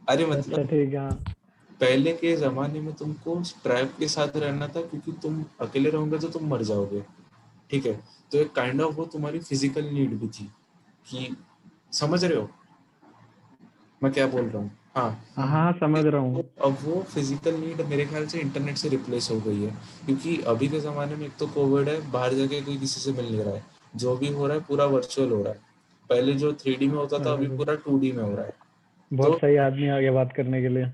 अरे अच्छा मतलब ठीक है, हाँ। पहले के जमाने में तुमको ट्राइब के साथ रहना था, क्योंकि तुम अकेले रहोगे तो तुम मर जाओगे, ठीक है? तो एक काइंड ऑफ वो तुम्हारी फिजिकल नीड भी थी, कि समझ रहे हो मैं क्या बोल रहा हूँ? हाँ। हाँ समझ रहा हूँ। अब वो फिजिकल नीड मेरे ख्याल से इंटरनेट से रिप्लेस हो गई है, क्योंकि अभी के ज़माने में एक तो कोविड है, बाहर जाके कोई किसी से मिल नहीं रहा है, जो भी हो रहा है पूरा वर्चुअल हो रहा है। पहले जो 3D में होता था, अभी अरे, पूरा 2D में हो रहा है। बहुत तो सही आदमी आगे बात करने के लिए।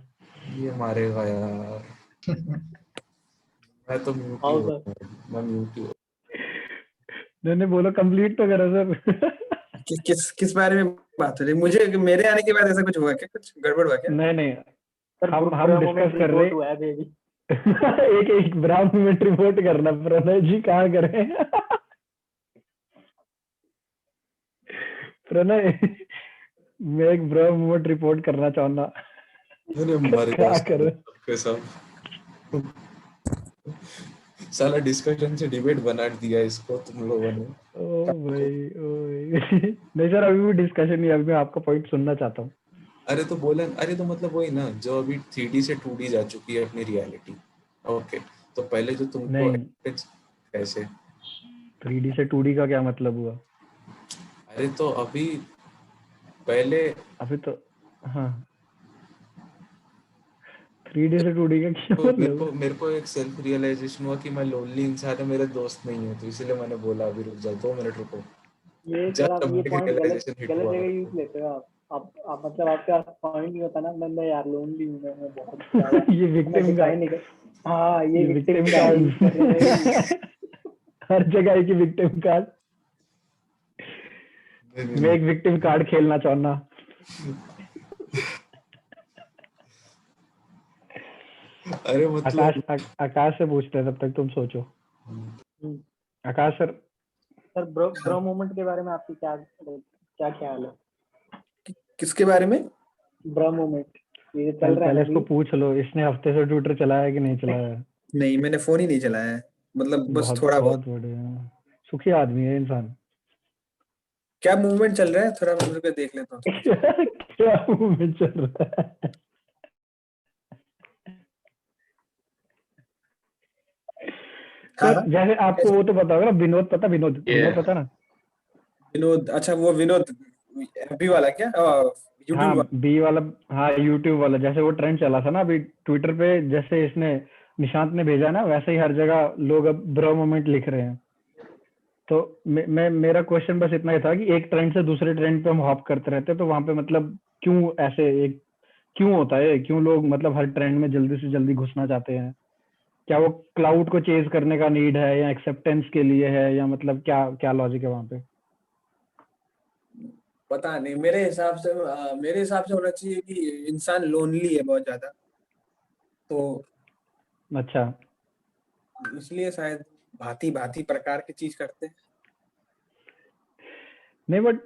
ये मारेगा यार, मैं तो म्यूट ही आओ हो सर। रहा हूँ, मैं म्यूट ही हो। मैंने बोला कंप्लीट तो करो सर। किस किस बारे में बात हो रही? मुझे मेरे आने के बाद ऐसा कुछ हुआ क्या? कुछ गड़बड़ हुआ क्या? नहीं नहीं, सर हम डिस्कस कर रहे रिपोर्ट हुआ है बेबी। एक एक ब्राउन मूवमेंट रिपोर्ट करना, प्रणय जी कहाँ करें? प्रणय, मैं एक ब्राउन मूवमेंट रिपोर्ट करना चाहूंगा। अरे मर गया क्या करें? सबके सब। साला डिस्कशन से डिबेट बना दिया इसको तुम लोगों ने। ओ भाई, ओ भाई। नहीं सर, अभी भी डिस्कशन नहीं, अभी मैं आपका पॉइंट सुनना चाहता हूँ। अरे तो बोला, अरे तो मतलब वही ना, जो अभी 3D से 2D जा चुकी है अपनी रियलिटी। ओके, तो पहले जो तुमको नहीं, कैसे? 3D से 2D का क्या मतलब हुआ? अरे तो अभी पहले अभी तो, हाँ, 3D से 2D का क्या तो मतलब? मेरे को एक सेल्फ रियलाइजेशन हुआ कि मैं लोनली इंसान है, मेरे दोस्त नहीं है, तो इसीलिए मैंने बोला अभी रुक जाओ 2 मिनट रुको। ये सर जस्ट आप ये मेरे को पॉइंट गलत रियलाइजेशन हिट गलत हुआ जगह मेरे यूज को। लेते हो आप मतलब आपके पास पॉइंट नहीं होता ना, मैं यार लोनली हूँ, मैं बहुत ज्यादा, ये मैं विक्टिम का, डिफाइन नहीं कर। हाँ ये ये विक्टिम विक्टिम कार्ड यूज कर रहे हैं। कार्ड। हर जगह की विक्टिम कार्ड। नहीं, मैं नहीं, एक विक्टिम कार्ड खेलना चाहूंगा। अरे मतलब आकाश से पूछते हैं, तब तक तुम सोचो। आकाश सर। सर ब्रो मूवमेंट के बारे में आपकी क्या क्या ख्याल है? किसके बारे में? ब्रो मूवमेंट ये चल रहा है पहले ना इसको अभी। पूछ लो, इसने हफ्ते से ट्विटर चलाया है कि नहीं चलाया है? नहीं, मैंने फोन ही नहीं चलाया है, मतलब बस बहुत थोड़ा बहुत। बहुत बढ़िया, सुखी आदमी है इंसान। क्या मूवमेंट चल रहा है, थोड़ा मुझे को देख लेता हूँ। क्या मुंह में चल रहा है? हाँ सर हाँ, जैसे आपको वो तो पता होगा ना, विनोद पता, विनोद विनोद पता ना? विनोद, अच्छा वो विनोद एफबी वाला क्या? यूट्यूब हाँ वाला? बी वाला, हाँ यूट्यूब वाला। जैसे वो ट्रेंड चला था ना अभी ट्विटर पे, जैसे इसने निशांत ने भेजा ना, वैसे ही हर जगह लोग अब ब्रो मोमेंट लिख रहे हैं। तो मैं मेरा क्वेश्चन बस इतना ही था कि एक ट्रेंड से दूसरे ट्रेंड पे हम हॉप करते रहते हैं, तो वहां पे मतलब क्यों ऐसे एक क्यों होता है? क्यों लोग मतलब हर ट्रेंड में जल्दी से जल्दी घुसना चाहते हैं? क्या वो क्लाउड को चेज करने का नीड है, या एक्सेप्टेंस के लिए है, या मतलब क्या क्या लॉजिक है वहां पे? पता नहीं, मेरे हिसाब से होना चाहिए कि इंसान लोनली है बहुत ज्यादा, तो अच्छा, इसलिए शायद भांति भांति प्रकार की चीज करते हैं। नहीं बट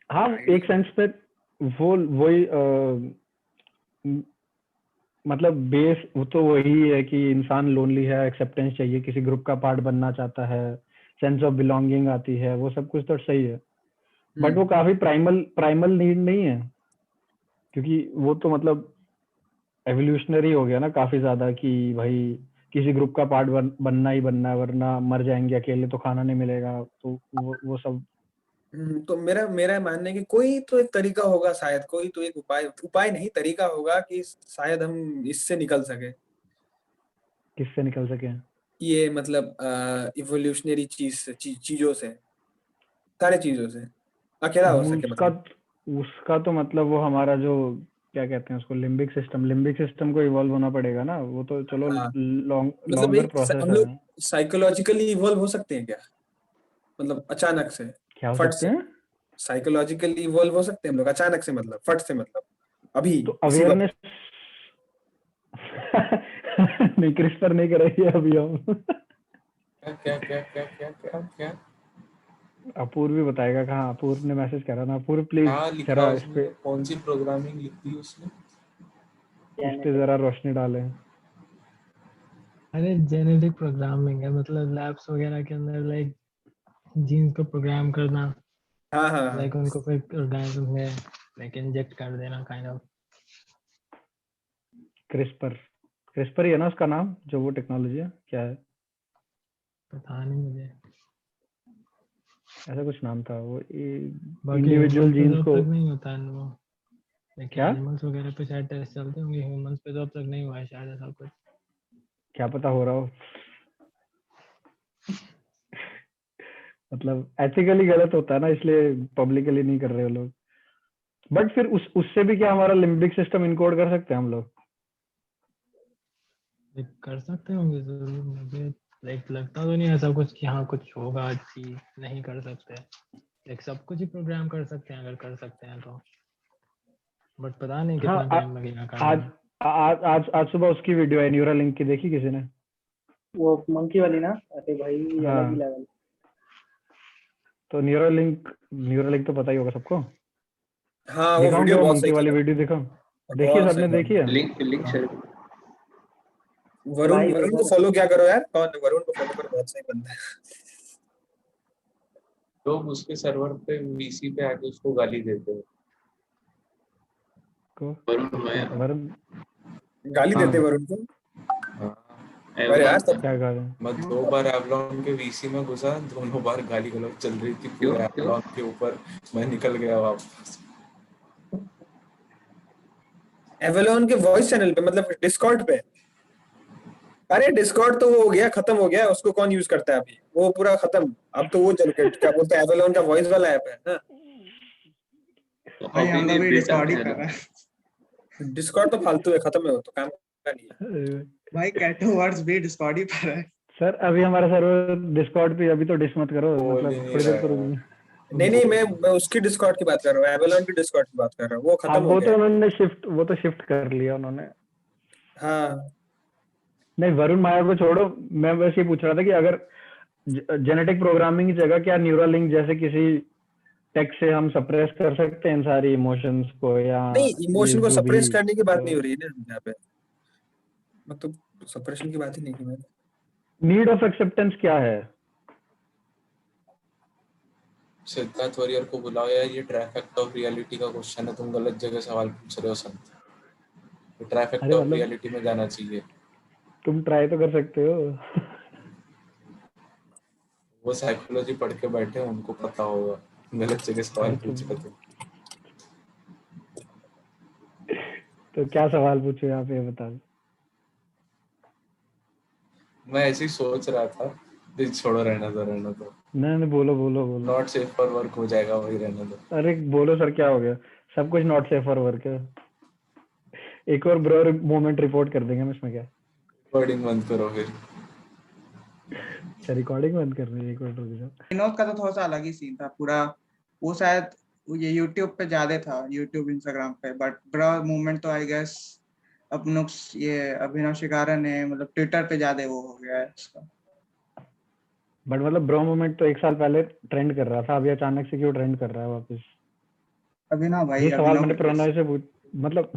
हाँ, एक सेंस पे वो वही मतलब बेस वो तो वही है कि इंसान लोनली है, एक्सेप्टेंस चाहिए, किसी ग्रुप का पार्ट बनना चाहता है, सेंस ऑफ बिलोंगिंग आती है, वो सब कुछ तो सही है। बट वो काफी प्राइमल प्राइमल नीड नहीं है, क्योंकि वो तो मतलब एवोल्यूशनरी हो गया ना काफी ज्यादा, कि भाई किसी ग्रुप का पार्ट बनना ही बनना है, वरना मर जाएंगे, अकेले तो खाना नहीं मिलेगा, तो वो सब। तो मेरा मेरा मानना है कि कोई तो एक तरीका होगा, शायद कोई तो एक उपाय नहीं, तरीका होगा कि शायद हम इससे निकल सके। किससे निकल सके? ये मतलब इवोल्यूशनरी चीजों से, सारे चीजों से अकेला हो सके उसका मतलब। उसका तो मतलब वो हमारा जो क्या कहते हैं उसको, लिम्बिक सिस्टम को इवॉल्व होना पड़ेगा ना, वो तो चलो हाँ मतलब लॉन्गर एक प्रोसेस हम है। लोग साइकोलॉजिकली इवॉल्व हो सकते हैं क्या, मतलब अचानक से, क्या हो फट सकते से? हैं? साइकोलॉजिकली इवॉल्व हो सकते हैं हम लोग अचानक से, मतलब फट से, मतलब अभी तो इसी वक्त? अवेयरनेस नहीं, क्रिस्पर नहीं करेंगे अभी हम। क्या क्या क्या क्या क्या क्या क्या अपूर्व भी बताएगा। कहाँ अपूर्व ने मैसेज करा ना, अपूर्व प्लीज क्या लिखा जरा इस उसने, पे कौन सी प्रोग्रामिंग लिखी उसने? जरा रोशनी डालें। अरे जेनेटिक प्रोग्रामिंग है, मतलब लैब्स वगैरह के अंदर लाइक जीन्स को प्रोग्राम करना, हाँ हाँ हाँ। लाइक उनको फिर ऑर्गेनिज्म में लाइक इंजेक्ट कर देना काइंड ऑफ। क्रिस्पर क्रिस्पर ही है ना उसका नाम, जो वो टेक्नोलॉजी है, क्या है? पता नहीं मुझे, ऐसा कुछ नाम था वो, बाकी इंडिविजुअल ह्यूमंस पे जीन्स तो अब को। तक नहीं होता है वो, लाइक क्या एनिमल्स वगैरह पे शायद टेस्ट चलते होंगे, ह्यूमंस पे तो अब तक नहीं हुआ है शायद ऐसा कुछ। क्या पता हो रहा हो। मतलब एथिकली गलत होता है ना, इसलिए पब्लिकली नहीं कर रहे हो लोग। बट फिर उससे भी क्या हमारा लिम्बिक सिस्टम इनकोड कर सकते हैं हम लोग? लाइक कर सकते होंगे जरूर, मुझे लाइक लगता तो नहीं ऐसा कुछ कि हाँ कुछ होगा कि नहीं कर सकते, लाइक सब कुछ ही प्रोग्राम कर सकते हैं अगर कर सकते हैं तो, बट पता नहीं हाँ, कितना टाइम लगेगा करने आज में। आज सुबह उसकी वीडियो है, न्यूरा लिंक की, देखी किसी ने? वो मंकी वाली ना, अरे भाई ये अलग ही हाँ, लेवल। तो न्यूरा लिंक तो पता ही होगा सबको। हाँ वो दिखाऊं वीडियो क्या वो बहुत सही मंकी वाली था, वीडियो दिखाऊं? देखिए, बहुत सही सबने था। देखी है? Link link share Varun live है वरुण को सर। फॉलो क्या करो यार, कौन है वरुण को फॉलो करो, बहुत सही बंदा है। लोग उसके सर्वर पे वीसी पे आके उसको गाली देते हैं। को वरुण किसको? माया। वरुण? गाली हाँ, देते वरुण को? हाँ, अरे एवलॉन यार का। तब क्या कहा है? मैं 2 बार एवलॉन के वीसी में घुसा, दोनों बार गाली गलौज चल रही थी क्यों पूरे क्यों? एवलॉन के ऊपर। मैं निकल गया वापस। एवेलोन के वॉइस चैनल पे, मतलब डिस्कॉर्ड पे? अरे डिस्कॉर्ड तो वो हो गया, खत्म हो गया, उसको कौन यूज करता है अभी, वो पूरा खत्म। अब तो वो चल के क्या बोलते हैं, एवेलोन का वॉइस वाला ऐप है ना। तो भाई अभी हम भी लोग भी बेचा डिस्कॉर्ड ही है कर ना। रहे हैं। डिस्कॉर्ड तो फालतू है, खत्म है, वो तो काम का नहीं है। भाई कैटो वर्ड्स भी डिस्कॉर्ड ही पर है। सर अभी हमारा सर्वर डिस्कॉर्ड पे, अभी तो डिस मत करो, बोल ही मतलब नहीं थोड़ी देर तो रहा रुको। नहीं नहीं, मैं उसकी डिस्कॉर्ड की बात कर रहा हूँ, एवेलोन की डिस्कॉर्ड की बात कर रहा हूँ, वो हाँ, खत्म हो गया है। वो तो शिफ्ट कर लिया उन्होंने। हाँ नहीं, वरुण माया को छोड़ो, मैं बस ये पूछ रहा था कि अगर जेनेटिक प्रोग्रामिंग की जगह क्या न्यूरालिंक जैसे किसी टेक से हम सप्रेस कर सकते हैं इन सारी इमोशंस को, या नहीं, ये इमोशन को जो भी सप्रेस करने की बात नहीं हो रही है ना यहाँ पे, मतलब सप्रेशन की बात ही नहीं की मैंने। नीड ऑफ एक्सेप्टेंस क्या है? सिद्धार्थ वरियर को बुलाओ यार, ये ट्राइफेक्टा ऑफ रियलिटी का क्वेश्चन है, तुम गलत जगह सवाल पूछ रहे हो संत। ये ट्राइफेक्टा अरे ऑफ मतलब रियलिटी में जाना चाहिए। तुम ट्राई तो कर सकते हो। वो साइकोलॉजी पढ़ के बैठे हैं, उनको पता होगा। गलत जगह सवाल अरे पूछ रहे थे। तो क्या सवाल पूछो यहाँ पे, ये बता दो। मैं ऐसे ही सोच रहा था, दिल छोड़ो, रहना दो। नहीं नहीं, बोलो बोलो बोलो। नॉट सेफ फॉर वर्क हो जाएगा, वही रहने दो। अरे बोलो सर, क्या हो गया? सब कुछ नॉट सेफ फॉर वर्क है। एक और ब्रो मोमेंट रिपोर्ट कर देंगे हम, इसमें क्या? रिकॉर्डिंग बंद करो फिर। अच्छा, रिकॉर्डिंग बंद कर रही है, एक मिनट रुक जाओ। विनोद का तो थोड़ा सा अलग ही सीन था पूरा। वो शायद ये यूट्यूब पे ज्यादा था, यूट्यूब इंस्टाग्राम पे, बट ब्रा मूवमेंट तो आई गेस अपनों ये अभिनव शिकारा ने मतलब ट्विटर पे ज्यादा वो हो गया है इसका। बट मतलब ब्रो मोमेंट तो 1 साल पहले ट्रेंड कर रहा था, अभी अचानक से क्यों ट्रेंड कर रहा है वापस? अभिनव भाई, ये सवाल अभिनव मैंने की वजह प्रणय से। से पूछ, मतलब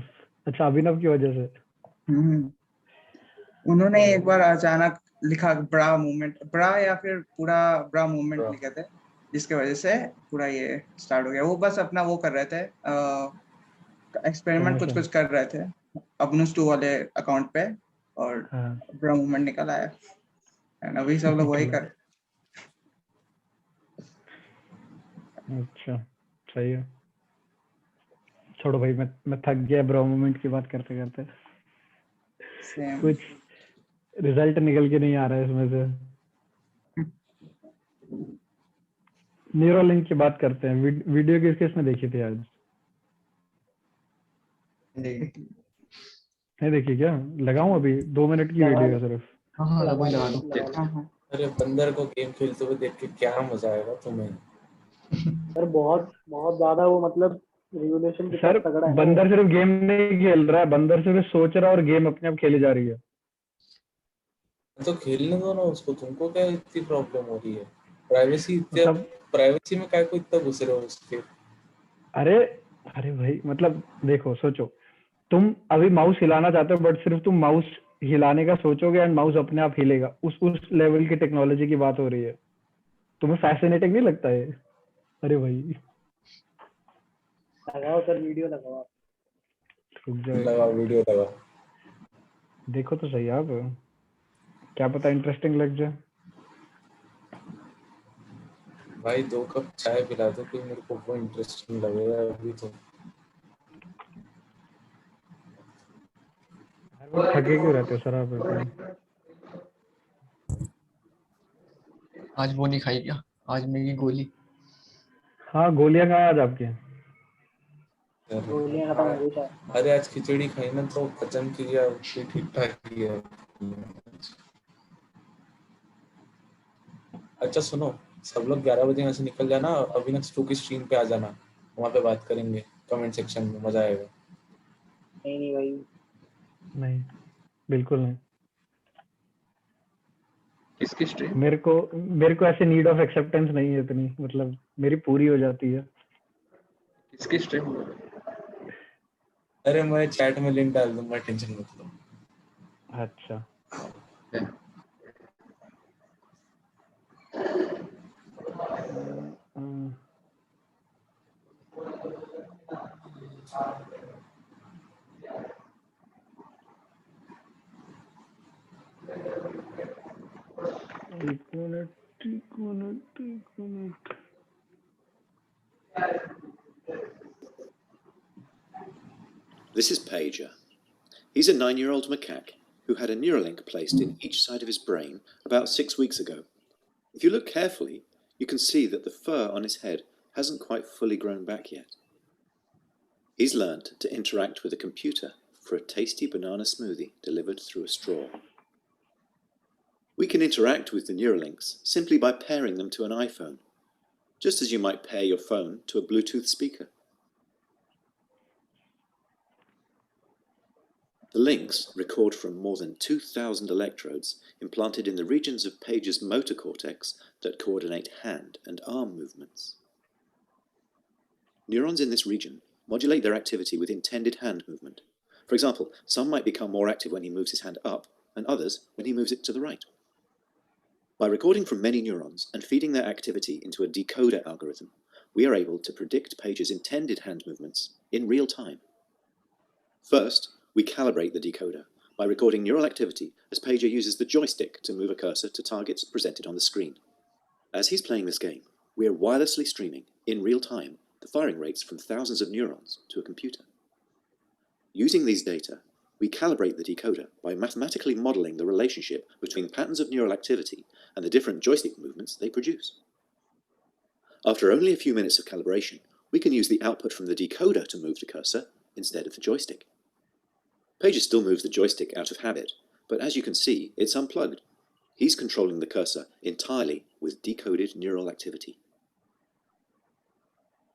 अच्छा, अभिनव की वजह से? हम्म, उन्होंने एक बार अचानक लिखा ब्रा मूवमेंट, ब्रा या फिर पूरा ब्रा मूवमेंट लिखे थे, जिसके वजह से पूरा ये स्टार्ट हो गया। वो बस अपना वो कर रहे थे, एक्सपेरिमेंट कुछ प्रमोशन। कुछ कर रहे थे अपनूस 2 वाले अकाउंट पे, और हाँ, ब्रा मूवमेंट निकल आया। एंड अभी सब लोग वही निकला। कर। अच्छा, सही है। छोड़ो भाई, मैं थक गया ब्रो मोमेंट की बात करते करते। सेम। कुछ रिजल्ट निकल के नहीं आ रहा है इसमें से। न्यूरोलिंक की बात करते हैं। वीडियो किसने देखी थी आज? नहीं देखी क्या? लगाऊं अभी? 2 मिनट की वीडियो है सिर्फ। हाँ लगा दो। अरे बंदर को गेम खेलते हुए देख के क्या मजा आएगा तुम्हें। सर बहुत बहुत ज्यादा वो मतलब रिवोल्यूशन कितना सर तगड़ा है ना। बंदर सिर्फ गेम नहीं खेल रहा है, बंदर सिर्फ सोच रहा है और गेम अपने आप खेली जा रही है। तो खेलने दो ना उसको, तुमको क्या इतनी प्रॉब्लम हो रही है? प्राइवेसी मतलब प्राइवेसी में काय को इतना घुस रहे हो उसके? अरे अरे भाई मतलब देखो, सोचो तुम अभी माउस हिलाना चाहते हो, बट सिर्फ तुम माउस हिलाने का सोचोगे एंड माउस अपने आप हिलेगा। उस लेवल की टेक्नोलॉजी की बात हो रही है। तुम्हें फैसिनेटिंग नहीं लगता है? अरे भाई लगाओ सर, वीडियो लगाओ। रुक जाओ, लगा वीडियो लगा। देखो तो सही आप, क्या पता इंटरेस्टिंग लग जाए। भाई 2 कप चाय पिला दो कोई, मेरे को वो इंटरेस्टिंग लगेगा अभी तो। थके क्यों रहते हो सर आप इतने? आज वो नहीं खाई क्या? आज मैगी गोली। हाँ गोलियां कहाँ आज आपकी? गोलियां खत्म हो गई शायद। अरे आज खिचड़ी खाई ना तो पचन क्रिया ठीक ठाक ही है। अच्छा सुनो, सब लोग 11 बजे यहाँ से निकल जाना, अविनाश 2 की स्ट्रीम पे आ जाना, वहाँ पे बात करेंगे कमेंट सेक्शन में, मजा आएगा। नहीं भाई, नहीं बिल्कुल नहीं। किसकी स्ट्रीम? मेरे को ऐसे नीड ऑफ एक्सेप्टेंस नहीं है इतनी, मतलब मेरी पूरी हो जाती है। किसकी स्ट्रीम? अरे मैं चैट में लिंक डाल दूंगा, टेंशन मत लो। अच्छा एक minute. This is Pager. He's a 9-year-old macaque who had a Neuralink placed in each side of his brain about 6 weeks ago. If you look carefully, you can see that the fur on his head hasn't quite fully grown back yet. He's learned to interact with a computer for a tasty banana smoothie delivered through a straw. We can interact with the Neuralinks simply by pairing them to an iPhone, just as you might pair your phone to a Bluetooth speaker. The links record from more than 2,000 electrodes implanted in the regions of Pager's motor cortex that coordinate hand and arm movements. Neurons in this region modulate their activity with intended hand movement. For example, some might become more active when he moves his hand up, and others when he moves it to the right. By recording from many neurons and feeding their activity into a decoder algorithm, we are able to predict Pager's intended hand movements in real time. First, we calibrate the decoder by recording neural activity as Pager uses the joystick to move a cursor to targets presented on the screen. As he's playing this game, we are wirelessly streaming, in real time, the firing rates from thousands of neurons to a computer. Using these data, we calibrate the decoder by mathematically modeling the relationship between patterns of neural activity and the different joystick movements they produce. After only a few minutes of calibration, we can use the output from the decoder to move the cursor instead of the joystick. Pager still moves the joystick out of habit, but as you can see, it's unplugged. He's controlling the cursor entirely with decoded neural activity.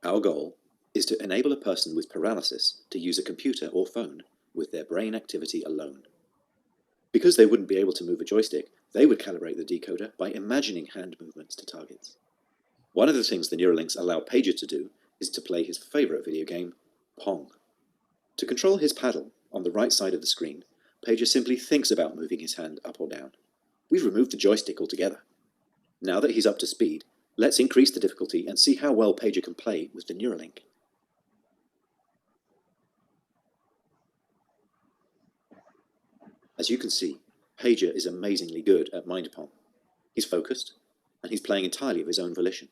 Our goal is to enable a person with paralysis to use a computer or phone with their brain activity alone. Because they wouldn't be able to move a joystick, they would calibrate the decoder by imagining hand movements to targets. One of the things the Neuralinks allow Pager to do is to play his favorite video game, Pong. To control his paddle on the right side of the screen, Pager simply thinks about moving his hand up or down. We've removed the joystick altogether. Now that he's up to speed, let's increase the difficulty and see how well Pager can play with the Neuralink. As you can see, Pager is amazingly good at Mind Pong. He's focused, and he's playing entirely of his own volition.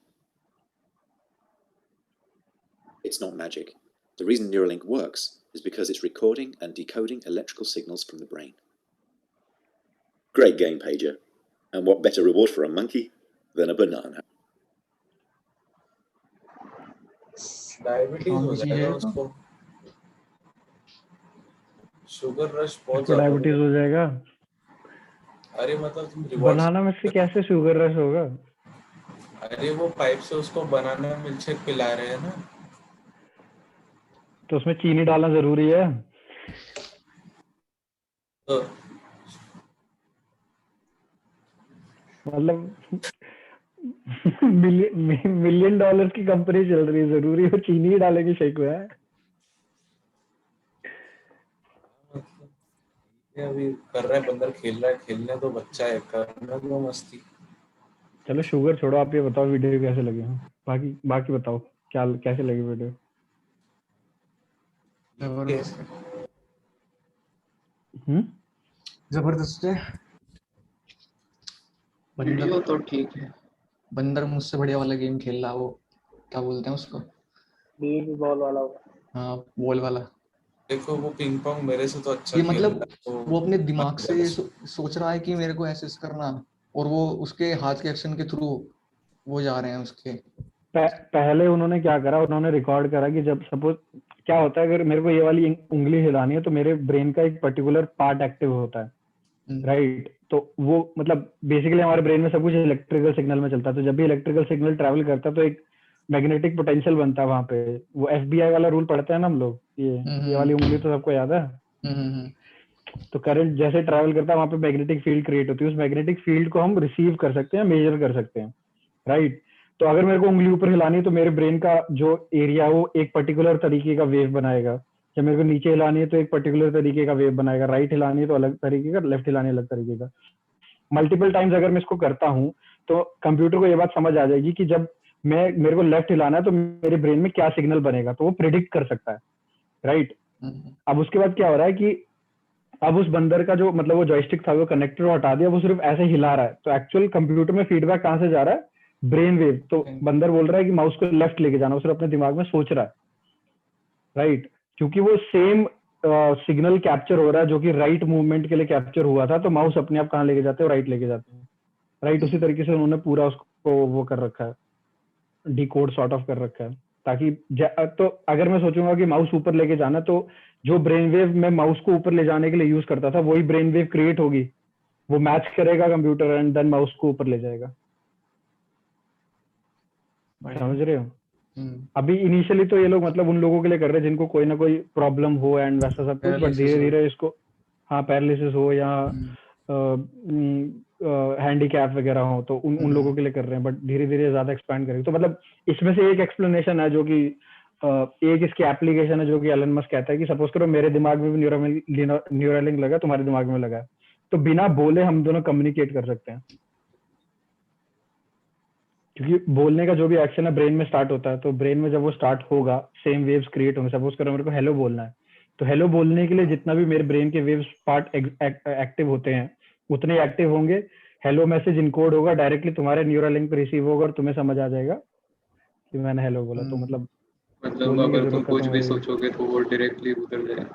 It's not magic. The reason Neuralink works is because it's recording and decoding electrical signals from the brain. Great game pager. And what better reward for a monkey than a banana? Diabetes और हो भी चीजें जाएगा हैं तो उसको, sugar rush बहुत इसको ज्यादा हो डायबिटीज जाएगा। हो जाएगा? अरे मतलब तुम रिवॉर्ड, बनाना में से कैसे शुगर रश होगा? अरे वो पाइप से उसको बनाना मिल्कशेक पिला रहे हैं ना। तो उसमें चीनी डालना जरूरी है? तो मतलब मिलियन डॉलर की कंपनी चल रही है, जरूरी है चीनी ही डालेगी शेक में? है ये अभी कर रहा है बंदर, खेल रहा है, खेलने तो बच्चा है, करने दो मस्ती। चलो शुगर छोड़ो, आप ये बताओ वीडियो कैसे लगे? बाकी बाकी बताओ, क्या कैसे लगी वीडियो? जबरदस्त है, हम्म जबरदस्त है। वीडियो बंदर तो ठीक है। बंदर मुझसे बढ़िया वाला गेम खेल रहा है, वो क्या बोलते हैं उसको? बेस बॉल वाला होगा। हाँ, बॉल वाला। देखो वो पिंग पोंग मेरे से तो अच्छा ये खेल मतलब रहा है, तो वो अपने दिमाग मत से कर। सोच रहा है कि मेरे को ऐसे करना, और वो उसके हाथ के एक्शन के थ्रू वो जा रहे हैं उसके। पहले उन्होंने क्या करा, उन्होंने रिकॉर्ड करा कि जब सपोज क्या होता है, अगर मेरे को ये वाली उंगली हिलानी है तो मेरे ब्रेन का एक पर्टिकुलर पार्ट एक्टिव होता है, राइट? तो वो मतलब बेसिकली हमारे ब्रेन में सब कुछ इलेक्ट्रिकल सिग्नल में चलता है, तो जब भी इलेक्ट्रिकल सिग्नल ट्रैवल करता है तो एक मैग्नेटिक पोटेंशियल बनता है वहां पे। वो FBI वाला रूल पढ़ते हैं ना हम लोग, ये वाली उंगली तो सबको याद है। तो करंट जैसे ट्रैवल करता है वहां पे मैग्नेटिक फील्ड क्रिएट होती है, उस मैग्नेटिक फील्ड को हम रिसीव कर सकते हैं, मेजर कर सकते हैं, राइट? तो अगर मेरे को उंगली ऊपर हिलानी है तो मेरे ब्रेन का जो एरिया है वो एक पर्टिकुलर तरीके का वेव बनाएगा। जब मेरे को नीचे हिलानी है तो एक पर्टिकुलर तरीके का वेव बनाएगा, राइट हिलानी है तो अलग तरीके का, लेफ्ट हिलानी अलग तरीके का। मल्टीपल टाइम्स अगर मैं इसको करता हूँ तो कंप्यूटर को ये बात समझ आ जाएगी कि जब मेरे को लेफ्ट हिलाना है तो मेरे ब्रेन में क्या सिग्नल बनेगा, तो वो प्रिडिक्ट कर सकता है, राइट? अब उसके बाद क्या हो रहा है कि अब उस बंदर का जो मतलब वो जॉयस्टिक था वो कनेक्टर हटा दिया, वो सिर्फ ऐसे हिला रहा है, तो एक्चुअल कंप्यूटर में फीडबैक कहाँ से जा रहा है? Brain wave. तो बंदर बोल रहा है कि माउस को लेफ्ट लेके जाना, वो सिर्फ अपने दिमाग में सोच रहा है, राइट? क्योंकि वो सेम सिग्नल कैप्चर हो रहा है जो कि राइट मूवमेंट के लिए कैप्चर हुआ था, तो माउस अपने आप कहाँ लेके जाते हैं? राइट लेके जाते हैं, राइट? उसी तरीके से उन्होंने पूरा उसको वो कर रखा है, डिकोड सॉर्ट ऑफ कर रखा है, ताकि तो अगर मैं सोचूंगा कि माउस ऊपर लेके जाना, तो जो ब्रेन वेव मैं माउस को ऊपर ले जाने के लिए यूज करता था वही ब्रेन वेव क्रिएट होगी, वो मैच करेगा कंप्यूटर एंड देन माउस को ऊपर ले जाएगा। समझ रहे हो? अभी इनिशियली तो ये लोग मतलब उन लोगों के लिए कर रहे हैं जिनको कोई ना कोई प्रॉब्लम हो एंड वैसा सब कुछ, बट धीरे धीरे इसको, हाँ, पैरालिसिस हो या हैंडीकैप वगैरह हो, तो उन लोगों के लिए कर रहे हैं, बट धीरे धीरे ज्यादा एक्सपैंड करेंगे। तो मतलब इसमें से एक एक्सप्लेनेशन है जो कि एक इसकी एप्लीकेशन है जो कि एलन मस्क कहता है कि सपोज करो मेरे दिमाग में भी न्यूरालिंक लगा, तुम्हारे दिमाग में लगा है, तो बिना बोले हम दोनों कम्युनिकेट कर सकते हैं, क्योंकि बोलने का जो भी एक्शन है ब्रेन में स्टार्ट होता है, तो ब्रेन में जब वो स्टार्ट होगा सेम वेव्स क्रिएट होंगे। सपोज करो मेरे को हेलो बोलना है, तो हेलो बोलने के लिए जितना भी मेरे ब्रेन के वेव्स पार्ट एक्टिव होते हैं उतने एक्टिव होंगे। हेलो मैसेज इनकोड होगा, डायरेक्टली तुम्हारे न्यूरल लिंक पे रिसीव होगा और तुम्हें समझ आ जाएगा कि मैंने हेलो बोला। तो मतलब बोलने की अगर तुम जरूरत कुछ खत्म भी होगी। सोचोगे तो वो डायरेक्टली उतर जाएगा।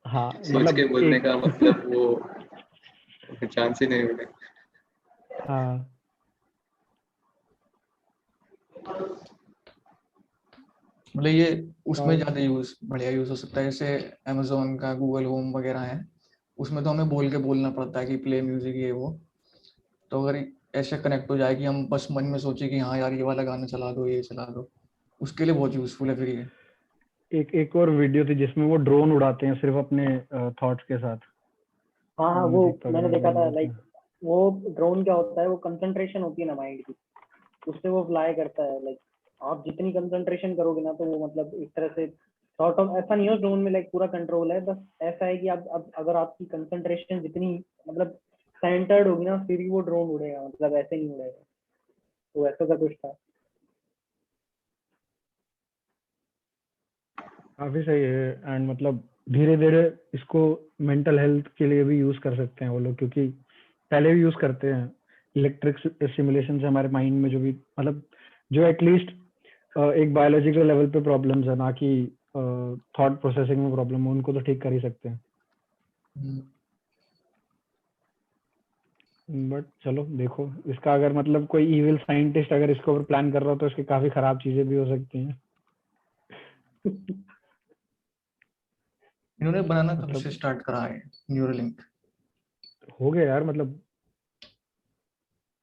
हाँ, सोच के मतलब बोलने का एक मतलब वो चांस ही नहीं मिलेगा। हाँ, मतलब ये उसमें ज्यादा बढ़िया यूज हो सकता है, जैसे अमेजोन का गूगल होम वगैरह है, उसमें तो हमें बोल के बोलना पड़ता है कि प्ले म्यूजिक ये वो। तो अगर ऐसे कनेक्ट हो जाए कि हम बस मन में सोचे कि हाँ यार ये वाला गाना चला दो, ये चला दो, उसके लिए बहुत यूजफुल है फिर ये। एक और वीडियो थी जिसमें वो ड्रोन उड़ाते हैं सिर्फ अपने थॉट्स के साथ। हाँ हाँ, वो म्यूजिक मैंने वगैरह देखा था। डाल के। लाइक वो ड्रोन क्या होता है, वो कंसंट्रेशन होती है ना माइंड की, उससे वो फ्लाई करता है। लाइक आप जितनी कंसंट्रेशन करोगे ना, तो वो मतलब एक तरह से सॉर्ट ऑफ, ऐसा नहीं हो ड्रोन में लाइक पूरा कंट्रोल है, बस ऐसा है कि आप अब अगर आपकी कंसंट्रेशन जितनी मतलब सेंटर्ड होगी ना, फिर ही वो ड्रोन उड़ेगा, मतलब ऐसे नहीं उड़ेगा। तो ऐसा का कुछ था। काफी सही है, एंड मतलब धीरे धीरे इसको मेंटल हेल्थ के लिए भी यूज कर सकते हैं वो लोग, क्योंकि पहले भी यूज करते हैं इलेक्ट्रिक स्टिमुलेशन से हमारे माइंड में जो भी मतलब जो एटलीस्ट एक बायोलॉजिकल लेवल पे प्रॉब्लम्स है, ना कि थॉट प्रोसेसिंग में प्रॉब्लम हो, उनको तो ठीक कर ही सकते हैं। बट चलो देखो, इसका अगर मतलब कोई इविल साइंटिस्ट अगर इसके ऊपर प्लान कर रहा हो तो इसकी काफी खराब चीजें भी हो सकती हैं। इन्होंने बनाना कब मतलब से स्टार्ट करा है न्यूरोलिंक? हो गया यार, मतलब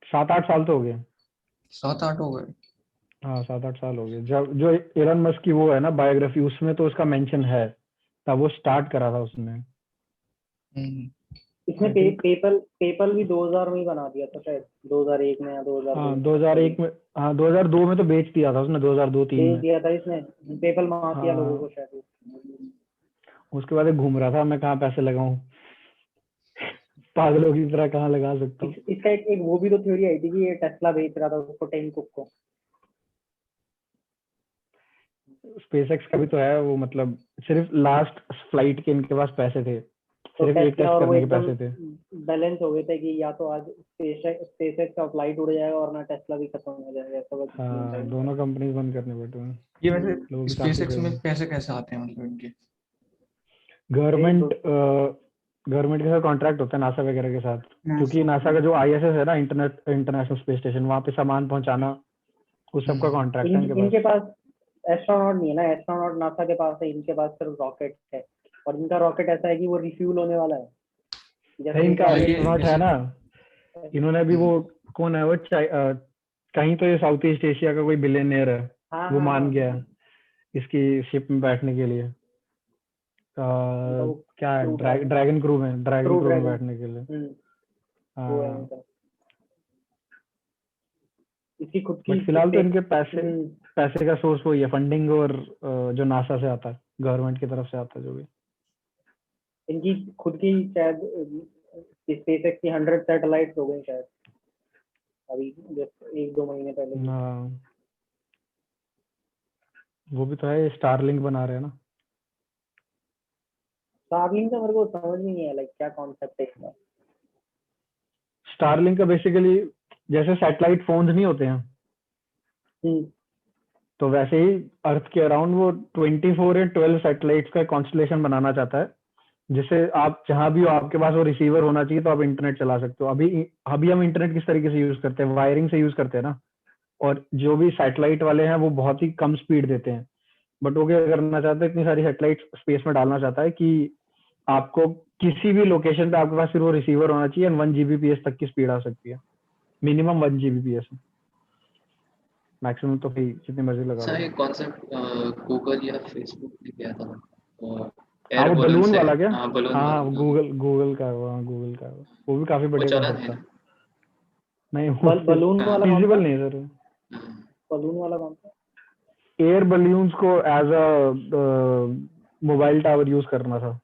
7-8 साल तो हो गए। 7-8 हो गए। हाँ 7-8 साल हो गए। जब जो एलन मस्क की वो है ना बायोग्राफी, उसमें तो उसका मेंशन है, तब वो स्टार्ट करा था उसने। हम्म। इसने आई थिंक पेपल भी 2000 में ही बना दिया था शायद, 2001 में या 2002 हाँ में। 2001 में, हाँ 2002 में तो बेच दिया था उसने, 2002-3 बेच में। दिया था इसने पेपल माफिया लोगों को हाँ शायद। उसके बाद ये घूम रहा था, मैं कहाँ पैसे लगाऊं, पागलों की तरह कहाँ लगा सकता हूँ। इसका एक वो भी तो थ्योरी आई थी कि ये टेस्ला बेच रहा था उसको, टिम कुक को। स्पेसएक्स का भी तो है वो, मतलब सिर्फ लास्ट फ्लाइट के इनके पास पैसे थे, तो सिर्फ एक टेस्ला टेस्ट और वो करने के एकदम पैसे थे। बैलेंस हो गए थे कि या तो आज स्पेसएक्स का फ्लाइट उड़ जाएगा और ना टेस्ला भी खत्म हो जाएगा, ऐसा कुछ सीन था हाँ इनका। दोनों कंपनीज बंद करने बैठे हैं। ये लोग वैसे भी काफी स्पेसएक्स में गए। पैसे कैसे आते हैं मतलब इनके? गवर्नमेंट गवर्नमेंट के साथ कॉन्ट्रैक्ट होता है नासा वगैरह के साथ, क्योंकि नासा का जो आईएसएस है ना, इंटरनेशनल स्पेस स्टेशन, वहाँ पे सामान पहुंचाना, उस सबका कॉन्ट्रैक्ट है इनके इनके पास। पास एस्ट्रोनॉट नहीं है ना, एस्ट्रोनॉट नासा के पास है, इनके पास सिर्फ रॉकेट है। और इनका रॉकेट ऐसा है कि वो रिफ्यूल होने वाला है, जैसे है एक इनका रॉकेट एस्ट्रोनॉट है ना, इन्होंने अभी वो कौन है वो कहीं तो ये साउथ ईस्ट एशिया का कोई बिलियनियर है, हाँ वो हाँ मान हाँ, गया इसकी शिप में बैठने के लिए। इनका वो क्या है, क्रू था, ड्रैगन क्रू में क्रू ड्रैगन। बैठने के लिए। वो है हाँ इनका, इसकी खुद की बट फिलहाल तो इनके हम्म, पैसे का सोर्स वही है, फंडिंग, और जो नासा से आता है, गवर्नमेंट की तरफ से आता है जो भी। इनकी खुद की शायद स्पेसएक्स की 100 सैटेलाइट हो गई शायद अभी, जस्ट 1-2 महीने पहले। हाँ वो भी तो है, स्टारलिंक बना रहे हैं ना। स्टारलिंक का मेरे को समझ में नहीं आया, लाइक क्या कॉन्सेप्ट है इसका। स्टारलिंक का बेसिकली जैसे सैटेलाइट फोन्स नहीं होते हैं, तो वैसे ही अर्थ के अराउंड वो 24 या 12 सैटेलाइट्स का कॉन्स्टलेशन बनाना चाहता है, जिससे आप जहां भी हो आपके पास वो रिसीवर होना चाहिए, तो आप इंटरनेट चला सकते हो। अभी हम इंटरनेट किस तरीके से यूज करते हैं, वायरिंग से यूज करते हैं ना, और जो भी सैटेलाइट वाले हैं वो बहुत ही कम स्पीड देते हैं। बट वो क्या करना चाहता है, इतनी सारी सैटेलाइट स्पेस में डालना चाहता है कि आपको किसी भी लोकेशन पे आपके पास सिर्फ वो रिसीवर होना चाहिए, 1 Gbps तक की स्पीड आ सकती है, मिनिमम 1 Gbps, मैक्सिमम तो भाई जितनी मर्जी लगा सर लो। ये कॉन्सेप्ट गूगल या फेसबुक ने किया था और हाँ एयर वो बलून बलून से, वाला क्या, हाँ बलून हाँ वाला, गूगल का है वो, हाँ गूगल का है वो भी काफी वो बढ़िया चला कॉन्सेप्ट नहीं था। ना। नहीं वो बलून वाला कौन फिजिबल सा? नहीं है सर। हाँ, बलून वाला कौन सा? एयर बलून्स को as a mobile tower use करना था,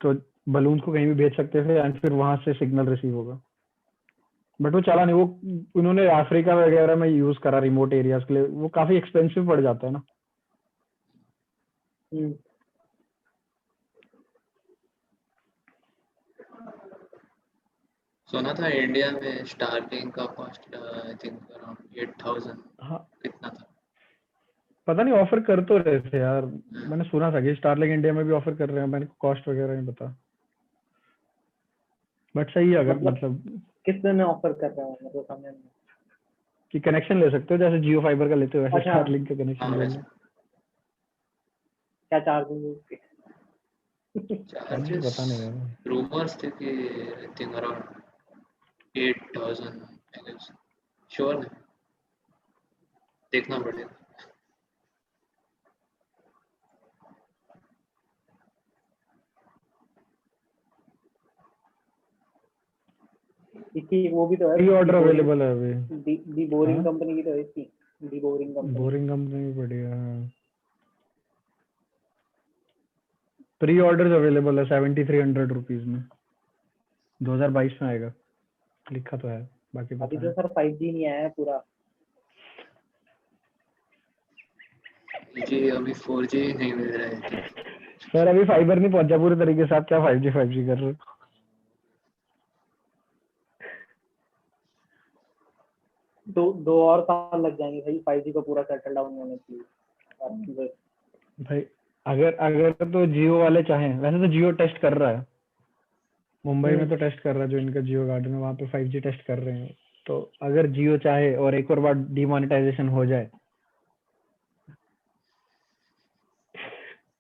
तो बलून्स को कहीं भी भेज सकते थे एंड फिर वहां से सिग्नल रिसीव होगा। बट वो चला नहीं, वो उन्होंने अफ्रीका वगैरह में यूज करा रिमोट एरियाज के लिए, वो काफी एक्सपेंसिव पड़ जाता है ना। सुना था इंडिया में स्टारलिंक का कॉस्ट आई थिंक अराउंड 8000 हाँ कितना था। पता नहीं, ऑफर कर तो रहे थे यार, मैंने सुना था कि स्टारलिंक इंडिया में भी ऑफर कर रहे हैं, मैंने कॉस्ट वगैरह नहीं पता। बट सही है अगर मतलब किस में ऑफर कर रहे हैं, मेरे को समझ नहीं। कि कनेक्शन ले सकते हो, जैसे जियो फाइबर का लेते हो वैसे अच्छा। स्टारलिंक का कनेक्शन हाँ ले वैसे लो। क्या चार्जेस उसके? चार्जेस पता नहीं यार। रूमर्स थे कि I think around 8000 I guess, sure नहीं, देखना पड़ेगा। इसकी वो भी तो है, प्री ऑर्डर अवेलेबल है अभी। दी बोरिंग हाँ? कंपनी की तो है इसकी, दी बोरिंग कंपनी। बोरिंग कंपनी भी बढ़िया है। प्री ऑर्डर अवेलेबल है 7300 रुपीज में, 2022 में आएगा, लिखा तो है, बाकी अभी पता तो है। सर 5G नहीं आया है पूरा। जी अभी 4G नहीं मिल रहा है। सर अभी फाइबर नहीं पहुंचा पूरे तरीके से, आप क्या 5G कर रहे हो। दो और साल लग जाएंगे भाई 5G को पूरा सेटल डाउन होने के लिए। भाई अगर अगर तो जियो वाले चाहें, वैसे तो जियो टेस्ट कर रहा है, मुंबई में तो टेस्ट कर रहा है, जो इनका जियो गार्डन है वहाँ पे 5G टेस्ट कर रहे हैं। तो अगर जियो चाहे और एक और बार डिमोनेटाइजेशन हो जाए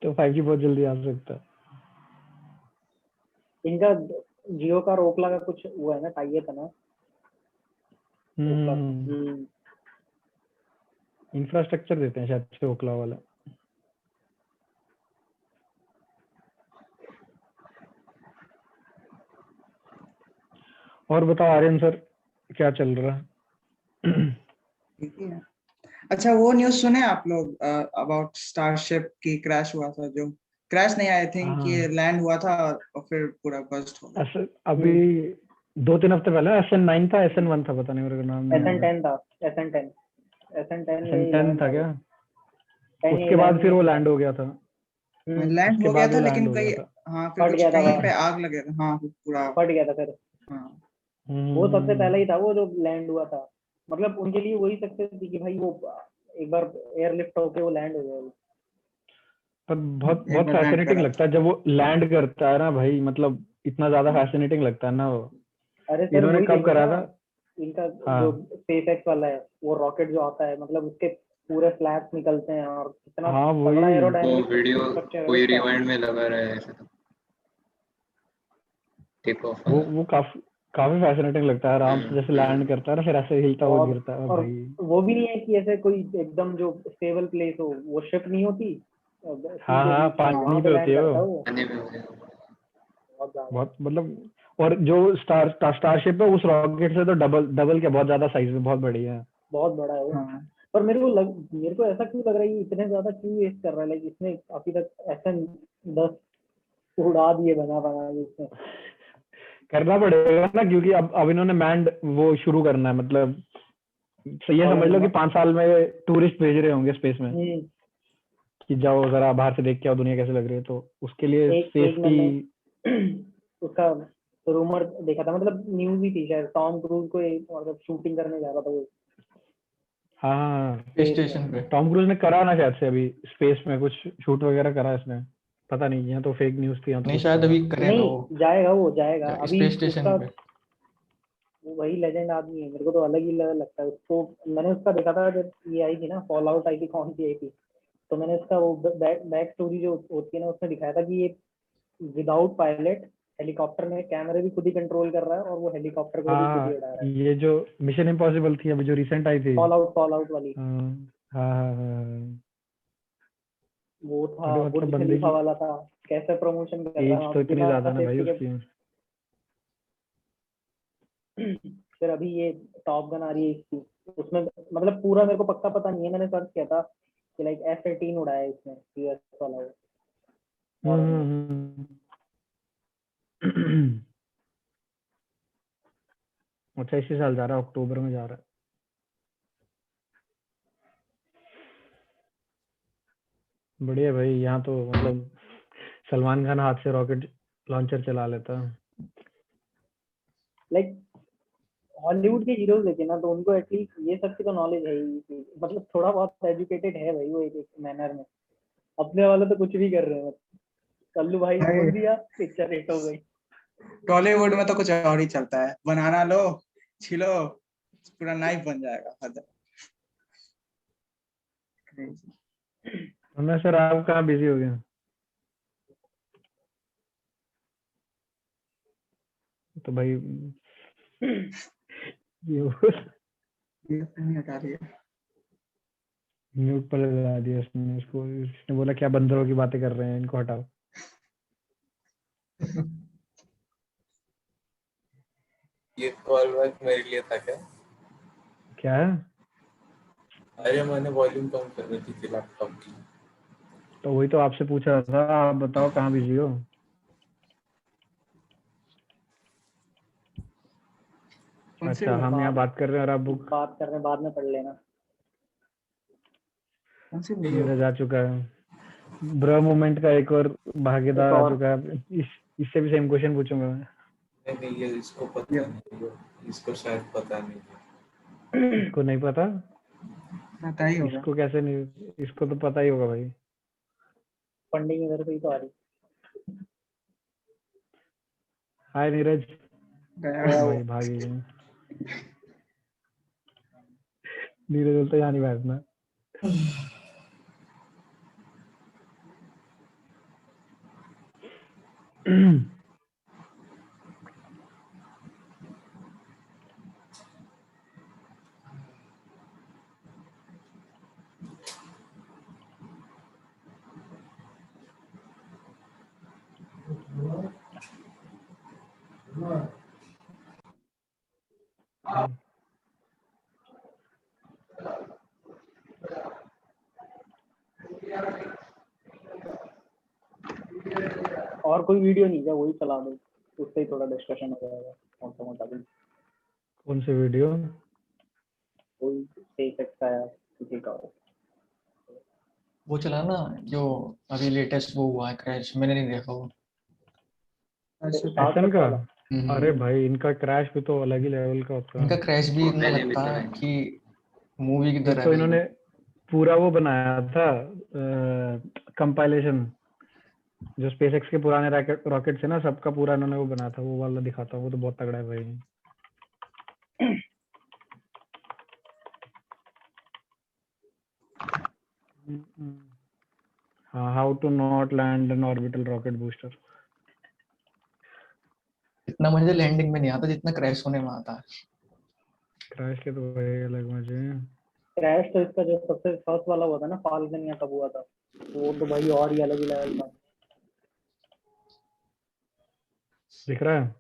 तो 5G बहुत जल्दी आ सकता है। इनका जियो का और ओकला का कुछ हुआ है ना, टाइए था ना ओकला। इंफ्रास्ट्रक्चर देते हैं शायद से ओकला वाला। और बताओ आर्यन सर, क्या चल रहा है? ठीक ही है। अच्छा वो न्यूज़ सुने आप लोग अबाउट स्टारशिप की क्रैश हुआ था? जो क्रैश नहीं, आई थिंक हाँ। ये लैंड हुआ था और फिर पूरा बस्ट हो गया। अभी 2-3 हफ्ते पहले SN9 था, SN1 था, पता नहीं मेरे को नाम नहीं याद है। SN10 था, SN10 SN10 था क्या? 10 उसके बाद फिर वो लैंड हो गया था। लैंड उसके हो गया बाद था वो लेकिन लैंड हो कहीं, गया था। हाँ फिर फट कुछ गया था कहीं वहाँ। पे आग लगे था। हाँ पूरा फट गया था फिर। हाँ। वो सबसे पहले ही था वो जो लैंड हुआ था। मतलब उनके लिए वही सक्सेस थी कि भाई वो एक बार एयरलिफ्ट होके वो लैंड हो गया। पर बहुत एक बहुत बार लैंड फैसिनेटिंग करा लगता है जब वो लैंड करता है ना भाई, मतलब इतना ज्यादा फैसिनेटिंग लगता है ना वो। अरे सर इन्होंने वही कब देखो करा ना, था? इनका हाँ। जो SpaceX वाला है, वो रॉकेट जो आता है, मतलब उसके पूरे फ्लैप्स निकलते हैं और कितना हाँ तगड़ा वही। वो एरोडायनेमिक वीडियो स्ट्रक्चर है कोई उसका। रिवाइंड में लगा रहा है ऐसे तो टेक ऑफ वो काफी काफी फैसिनेटिंग लगता है, आराम से जैसे लैंड करता है ना, फिर ऐसे हिलता हुआ गिरता है और भाई। वो भी नहीं है कि ऐसे कोई एकदम जो स्टेबल प्लेस हो, वो शिप नहीं होती सी के हाँ बीच में, वहां पानी पे पे होती लैंड है करता है वो। वो। आने में हो गया। बहुत ज्यादा बहुत मतलब, और जो स्टारशिप है उस रॉकेट से तो डबल क्या, बहुत ज्यादा साइज में, बहुत बड़ी है। बहुत बड़ा है वो। हाँ। पर मेरे को ऐसा क्यों लग रहा है ये इतने ज्यादा क्यों वेस्ट कर रहा है? लाइक इसने अभी तक SN10 उड़ा दिए बना बना के इसने। करना पड़ेगा ना, क्योंकि अब इन्होंने मैंड वो शुरू करना है, मतलब ये समझ लो कि 5 साल में टूरिस्ट भेज रहे होंगे स्पेस में कि जाओ जरा बाहर से देख के आओ दुनिया कैसे लग रही है, तो उसके लिए एक सेफ्टी। मैंने उसका रूमर देखा था, मतलब न्यूज ही थी शायद, टॉम क्रूज को मतलब शूटिंग करने जा रहा था वो हाँ, स्पेस स्टेशन में। पे। टॉम क्रूज ने करा ना शायद से अभी स्पेस में कुछ शूट वगैरह करा इसने, पता नहीं, यहाँ तो फेक न्यूज थी, यहाँ तो नहीं कुछ शायद था। अभी करेगा वो नहीं जाएगा, वो जाएगा अभी स्पेस स्टेशन उसका। पे। वो वही लेजेंड आदमी है, मेरे को तो अलग ही लेवल लगता है उसको। मैंने उसका देखा था जब ये आई थी ना, फॉल आउट आई थी, कौन सी आई थी, तो मैंने उसका वो बैक स्टोरी जो होती है ना, उसमें दिखाया था कि ये विदाउट पायलट हेलीकॉप्टर में कैमरे भी खुद ही कंट्रोल कर रहा है और वो हेलीकॉप्टर को भी खुद ही हाँ, उड़ा रहा है। ये जो मिशन इम्पॉसिबल थी अभी जो रिसेंट आई थी। फॉल आउट वाली हाँ हाँ हाँ हाँ। वो था, अरे मतलब बुर्ज बंदे खलीफा की वाला था। कैसे प्रमोशन कर रहा है एज वहाँ तो पे इतनी बिना ज्यादा ना भाई सेफ्टी उसकी। के। फिर अभी ये टॉप गन आ रही है इसकी, उसमें मतलब पूरा मेरे को पक्का पता नहीं है, मैंने सर्च किया था कि लाइक F-18 उड़ाया है इसमें, US वाला वो मॉडर्न में। अच्छा, इसी साल जा रहा है, अक्टूबर में जा रहा है। बढ़िया भाई, यहाँ तो मतलब सलमान खान हाथ से रॉकेट लॉन्चर चला लेता है। लाइक हॉलीवुड के हीरोज देखे ना, तो उनको एटलीस्ट ये सब की तो नॉलेज है ही, मतलब थोड़ा बहुत एजुकेटेड है भाई वो एक मैनर में। अपने वाले तो कुछ भी कर रहे हैं, कल्लू भाई ने बोल दिया पिक्चर हिट हो गई। टॉलीवुड में तो कुछ और ही चलता है, बनाना लो, छिलो, पूरा नाइफ बन जाएगा। मैं सर, आप कहाँ बिजी हो गए? तो भाई ये हटा दिया। म्यूट पर लगा दिया उसने, इसने बोला क्या बंदरों की बातें कर रहे हैं, इनको हटाओ। ये कॉल बैक मेरे लिए था क्या? क्या है? अरे मैंने वॉल्यूम कम कर रही थी लैपटॉप की। तो वही तो आपसे पूछ रहा था, आप बताओ कहाँ बिजी हो? अच्छा, हम यहाँ बात कर रहे हैं और आप बुक। बात कर रहे हैं, बाद में पढ़ लेना। मेरा जा चुका है ब्र मूवमेंट का एक और भागीदार आ चुका है। इससे भी सेम क्वेश्चन पूछूंगा मैं। नहीं ये इसको पता नहीं है, इसको शायद पता नहीं है। इसको नहीं पता? पता ही होगा। इसको कैसे नहीं, इसको तो पता ही होगा भाई। फंडिंग इधर से ही तो आ रही। हाय नीरज। गया गया वो। भाई भागी गए। नीरज बोलता यहाँ नहीं बैठना। और कोई वीडियो नहीं क्या, वही चला दो, उससे ही थोड़ा डिस्कशन हो जाएगा मोटा मोटा भी। कौन सी वीडियो? कोई SpaceX का या किसी का हो। वो चला ना जो अभी लेटेस्ट वो हुआ है क्रैश, मैंने नहीं देखा वो। एसन का? वाला। अरे भाई इनका क्रैश भी तो अलग ही लेवल का होता इनका है। क्रैश भी वो इतना मैंने भी लगता सुना है है। कि मूवी की एक तरह तो है इन्होंने पूरा वो बनाया था कंपाइलेशन, जो स्पेसएक्स के पुराने रॉकेट थे ना, सबका पूरा इन्होंने वो बनाया था, वो वाला दिखाता, वो तो बहुत तगड़ा है भाई। हाँ, how to not land an orbital rocket booster. इतना मुझे लैंडिंग में नहीं आता जितना क्रैश होने में आता है। क्रैश के तो भाई अलग मजे हैं। क्रैश तो इसका जो सबसे फर्स्ट वाला हुआ था ना, फाल्कन या कब हुआ था, वो तो भाई और ही अलग ही लेवल था। दिख रहा है?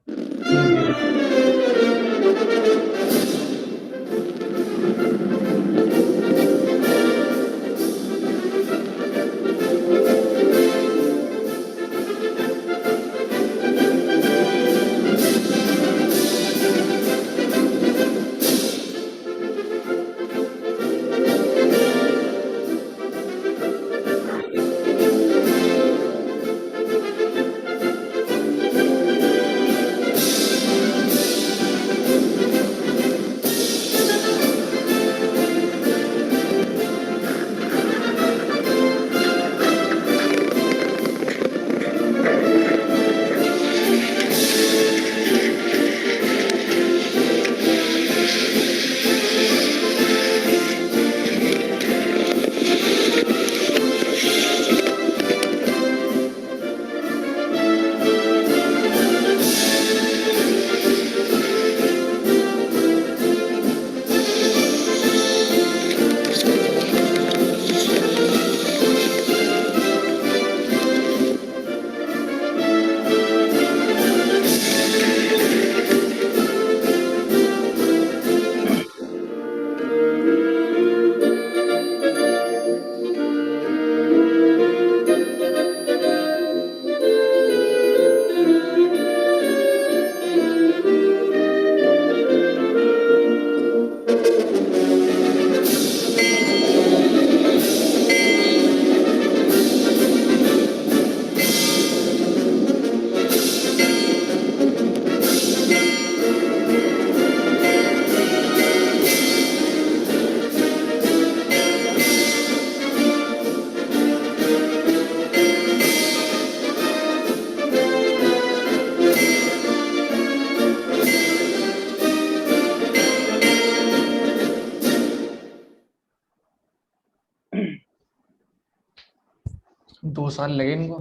दो साल लगे इनको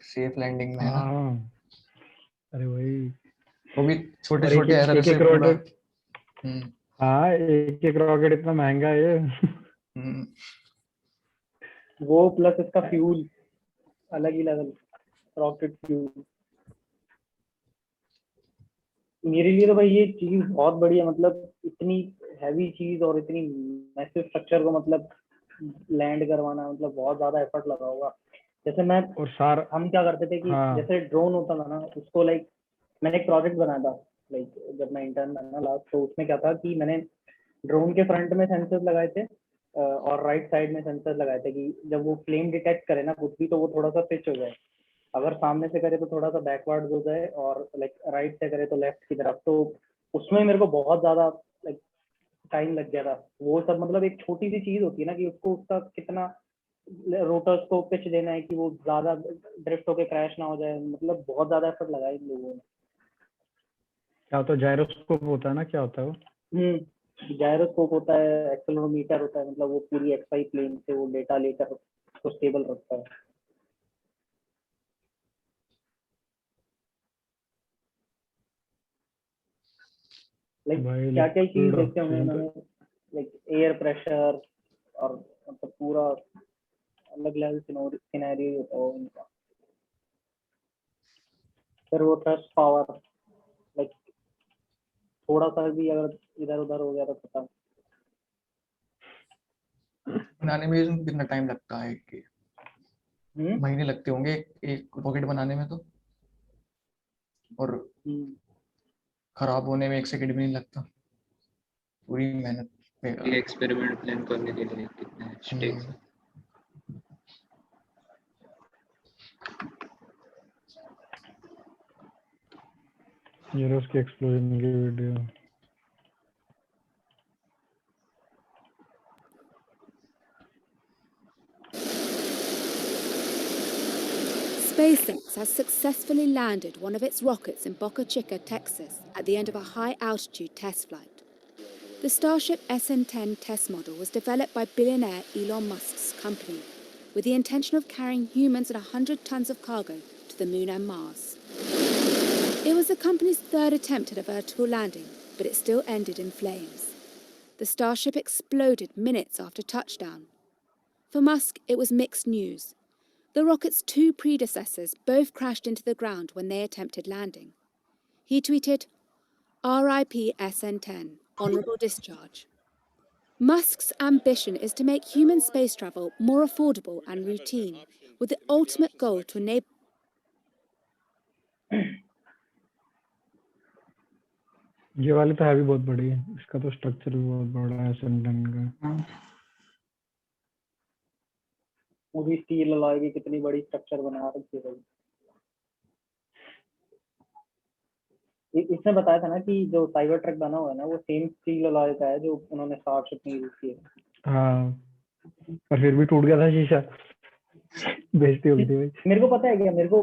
सेफ लैंडिंग में, है ना? हाँ, अरे वही। वो भी छोटे और एक छोटे एक एरर एक से एक पूरा। रॉकेट। हाँ, एक एक रॉकेट इतना महंगा है ये। हम्म, वो प्लस इसका फ्यूल अलग ही लेवल, रॉकेट फ्यूल। मेरे लिए तो भाई ये चीज बहुत बड़ी है, मतलब इतनी हैवी चीज और इतनी मैसिव स्ट्रक्चर को मतलब लैंड करवाना, मतलब बहुत ज्यादा एफर्ट लगा होगा। जैसे और सार हम क्या करते थे कि हाँ। जैसे ड्रोन होता था ना, उसको लाइक मैंने एक प्रोजेक्ट बनाया था, लाइक जब मैं इंटर्न था ना लास्ट, तो उसमें क्या था कि मैंने ड्रोन के फ्रंट में सेंसर्स लगाए थे और राइट साइड में सेंसर लगाए थे कि जब वो फ्लेम डिटेक्ट करे ना कुछ भी, तो वो थोड़ा सा पिच हो जाए। अगर सामने से करे तो थोड़ा सा बैकवर्ड हो जाए, और लाइक राइट से करे तो लेफ्ट की तरफ। तो उसमें मेरे को बहुत ज्यादा लाइक टाइम लग गया था। वो सब मतलब एक छोटी सी चीज होती है ना कि उसको उसका कितना रोटर्स को पिच देना है कि वो ज्यादा ड्रिफ्ट होके क्रैश ना हो जाए, मतलब बहुत ज्यादा एफर्ट लगाया इन लोगों ने। क्या होता है, जायरोस्कोप होता है ना, क्या होता है वो? जायरोस्कोप होता है, एक्सेलेरोमीटर होता है, मतलब वो पूरी एक्सवाई प्लेन से वो डेटा लेकर उसको स्टेबल रखता है। लाइक भाई क्या क्या चीज लिक्विड देखते होंगे ऑक्सीजन उन्होंने, लाइक एयर प्रेशर और मतलब पूरा अलग अलग सिनेरियो होता है वो उनका। फिर वो थ्रस्ट पावर, लाइक थोड़ा सा भी अगर इधर उधर हो गया तो पता। बनाने में इसमें कितना टाइम लगता है कि महीने लगते होंगे एक रॉकेट बनाने में तो, और खराब होने में 1 सेकंड भी नहीं लगता, पूरी मेहनत बेकार। ये एक्सपेरिमेंट प्लान करने के लिए कितने स्टेप्स हैं? ये रहा उसकी एक्सप्लोजन की video. SpaceX has successfully landed one of its rockets in Boca Chica, Texas, at the end of a high-altitude test flight. The Starship SN10 test model was developed by billionaire Elon Musk's company, with the intention of carrying humans and 100 tons of cargo to the Moon and Mars. It was the company's third attempt at a vertical landing, but it still ended in flames. The Starship exploded minutes after touchdown. For Musk, it was mixed news. The rocket's two predecessors both crashed into the ground when they attempted landing. He tweeted, "RIP SN10, honourable discharge." Musk's ambition is to make human space travel more affordable and routine, with the ultimate goal to enable ये वाली तो है भी बहुत बड़ी है, इसका तो स्ट्रक्चर भी बहुत बड़ा है SN10 का। वो भी स्टील अलॉय की कितनी बड़ी स्ट्रक्चर बना रखी है। इसने बताया था ना कि जो साइबर ट्रक बना हुआ है ना वो सेम स्टील अलॉय का है जो उन्होंने स्टारशिप में यूज किया। हाँ, और फिर भी टूट गया था शीशा। बेइज्जती हो गई थी भाई। मेरे को पता है क्या, मेरे को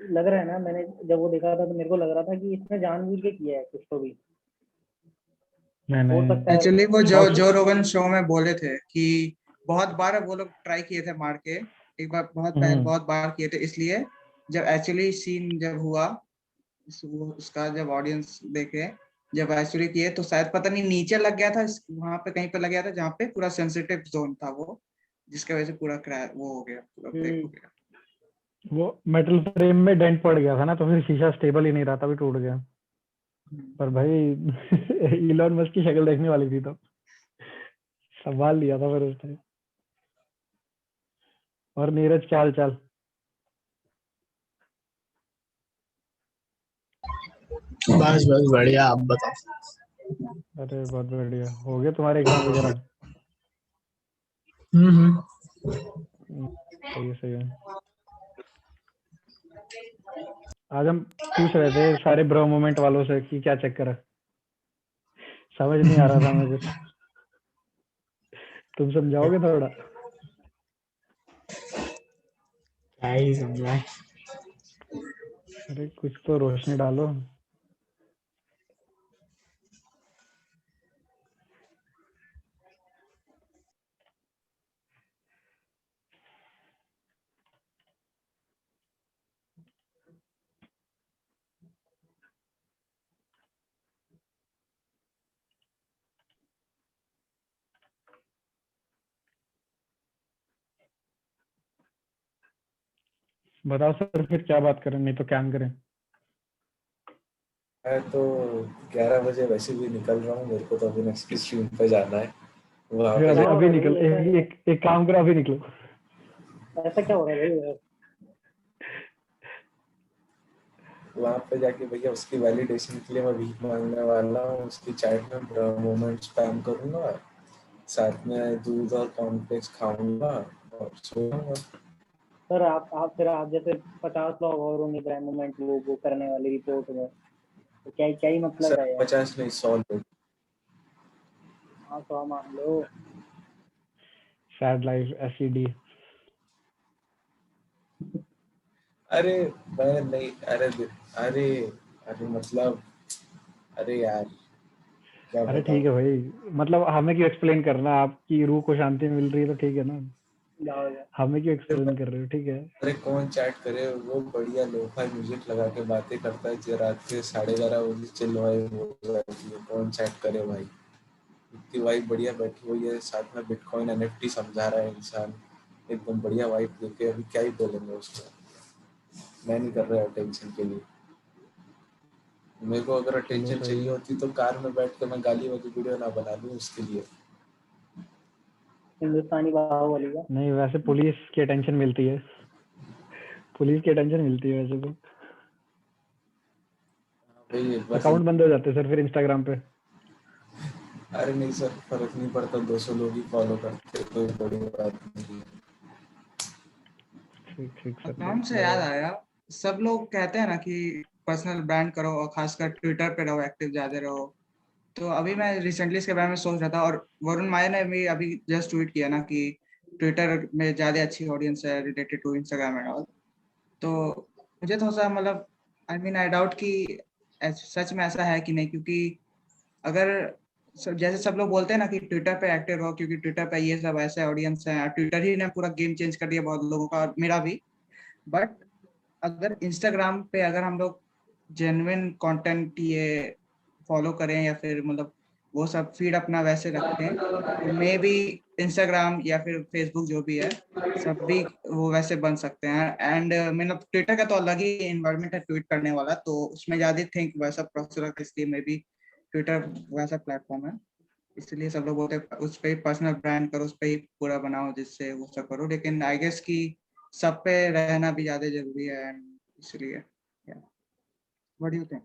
लग रहा है ना, मैंने जब वो देखा था तो मेरे को लग रहा था कि इसने जानबूझ के किया है कुछ तो भी। हो सकता है एक्चुअली वो जो रोगन शो में बोले थे कि बहुत बार वो लोग ट्राई किए थे मार के, एक बार बहुत बार किए थे, इसलिए जब एक्चुअली सीन जब हुआ उसका, जब ऑडियंस देखे जब एक्चुअली किए तो शायद पता नहीं नीचे लग गया था, वहां पे कहीं पे लग गया था जहाँ पे पूरा सेंसिटिव जोन था वो, जिसकी वजह से पूरा क्रैश वो हो गया, पूरा ब्रेक हो गया। वो मेटल फ्रेम में डेंट पड़ गया था ना, तो फिर शीशा स्टेबल ही नहीं रहा था, भी टूट गया। पर भाई इलॉन मस्क की शक्ल देखने वाली थी तो संभाल लिया था फिर उसने। और नीरज क्या हाल चाल? बस बढ़िया, आप बताओ। अरे बहुत बढ़िया, हो गए तुम्हारे एग्जाम वगैरह? सही है। आज हम पूछ रहे थे सारे ब्रो मोमेंट वालों से कि क्या चक्कर है, समझ नहीं आ रहा था हमें कुछ। तुम समझाओगे थोड़ा? क्या ही समझाए। अरे कुछ तो रोशनी डालो। बताओ सर, फिर क्या बात करें, नहीं तो क्या करें? मैं तो 11 बजे वैसे भी निकल रहा हूँ, मेरे को तो अभी नेक्स्ट की स्ट्रीम पे जाना है। वहाँ पे अभी निकल, एक काम करो, अभी निकलो। ऐसा क्या हो रहा है भाई? वहाँ पे जाके भैया उसकी वैलिडेशन के लिए मैं भीख मांगने वाला हूँ, उसकी चैट में मोमेंट स्पैम करूंगा, साथ में दूध और कॉर्नफ्लेक्स खाऊंगा और सोऊंगा। सर आप जैसे 50 लोग और होंगे प्राइम मोमेंट वो करने वाली रिपोर्ट में, तो क्या ही मतलब सर है यार? 50 नहीं 100 लोग। हाँ 100 मान लो। Sad life SED. अरे मैं नहीं, अरे अरे अरे मतलब अरे यार क्या अरे बताओ। ठीक है भाई, मतलब हमें क्यों एक्सप्लेन करना, आपकी रूह को शांति मिल रही है तो ठीक है ना, जाओ जाओ। हमें क्यों एक्सप्लेन कर रहे हो, ठीक है। अरे कौन चैट करे, वो बढ़िया लोफाई म्यूजिक लगा के बातें करता है जो रात के 11:30 बजे चिल भाई हो जाती है। कौन चैट करे भाई, इतनी वाइब बढ़िया बैठी हुई है, साथ में बिटकॉइन एनएफटी समझा रहा है इंसान, एकदम बढ़िया वाइब देके। अभी क्या ही बोलेंगे उसको, मैं नहीं कर रहा अटेंशन के लिए। मेरे को अगर चलो अटेंशन सही चाहिए है। होती तो कार में बैठ के मैं गाली वाली वीडियो ना बना लूं उसके लिए। हिंदुस्तानी बाहुबली का। नहीं वैसे पुलिस की अटेंशन मिलती है, पुलिस की अटेंशन मिलती है वैसे तो। भाई एक बार अकाउंट बंद हो जाते हैं सर फिर इंस्टाग्राम पे। अरे नहीं सर, फर्क नहीं पड़ता, 200 लोग ही फॉलो करते, कोई बड़ी बात नहीं है। ठीक ठीक सर, अकाउंट से याद बढ़िया। आया, सब लोग कहते हैं ना कि पर्सनल ब्रांड करो और खासकर ट्विटर पे रहो, एक्टिव ज्यादा रहो। तो अभी मैं रिसेंटली इसके बारे में सोच रहा था, और वरुण माया ने भी अभी जस्ट ट्वीट किया ना कि ट्विटर में ज्यादा अच्छी ऑडियंस है related to Instagram and all. तो मुझे थोड़ा सा मतलब आई डाउट कि सच में ऐसा है कि नहीं, क्योंकि अगर जैसे सब लोग बोलते हैं ना कि ट्विटर पे एक्टिव रहो क्योंकि ट्विटर पे ये सब ऐसे ऑडियंस है, ट्विटर ही ने पूरा गेम चेंज कर दिया बहुत लोगों का और मेरा भी। बट अगर इंस्टाग्राम पे अगर हम लोग जेन्युइन कंटेंट ये फॉलो करें या फिर मतलब वो सब फीड अपना वैसे रखें, तो मे बी इंस्टाग्राम या फिर फेसबुक जो भी है सब भी वो वैसे बन सकते हैं। एंड मतलब ट्विटर का तो अलग ही इन्वायरमेंट है ट्वीट करने वाला, तो उसमें ज्यादा थिंक वैसा प्रोसेसर, इसलिए मे बी ट्विटर वैसा प्लेटफॉर्म है, इसलिए सब लोग बोलते हैं उस पर ही पर्सनल ब्रांड करो, उस पर ही पूरा बनाओ जिससे वो सब करो। लेकिन आई गेस कि सब पे रहना भी ज्यादा जरूरी है, and इसलिए what do you think?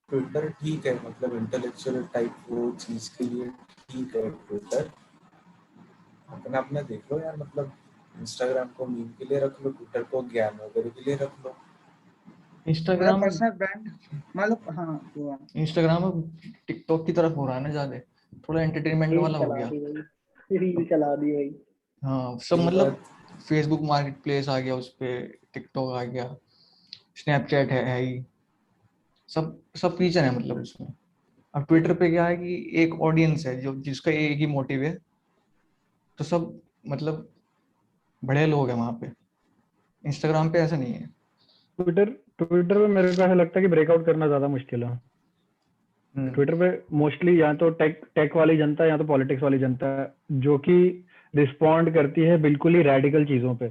Twitter ठीक है, मतलब इंटेलेक्चुअल टाइप वो चीज के लिए ठीक है ट्विटर, अपना अपना देख लो यार। मतलब इंस्टाग्राम को मीम के लिए रख लो, ट्विटर को ज्ञान वगैरह के लिए रख लो। मतलब इंस्टाग्राम पर्सनल ब्रांड मतलब हाँ वो है। इंस्टाग्राम अब टिकटॉक की तरफ हो रहा है ना ज्यादा, थोड़ा एंटरटेनमेंट रील वाला हो चला गया। दी भाई, रील चला दी भाई। हाँ सब ये मतलब बात फेसबुक मार्केट प्लेस आ गया, उस पे टिकटॉक आ गया, स्नैपचैट है ही, सब सब फीचर है मतलब उसमें। अब ट्विटर पे क्या है कि एक ऑडियंस है जो जिसका एक ही मोटिव है, तो सब मतलब बड़े लोग हैं वहां पे। इंस्टाग्राम पे ऐसा नहीं है। ट्विटर ट्विटर पे मेरे को ऐसा लगता है कि ब्रेकआउट करना ज्यादा मुश्किल है। ट्विटर पे मोस्टली या तो टेक टेक वाली जनता या तो पॉलिटिक्स वाली जनता जो कि रिस्पॉन्ड करती है बिल्कुल ही रेडिकल चीजों पे।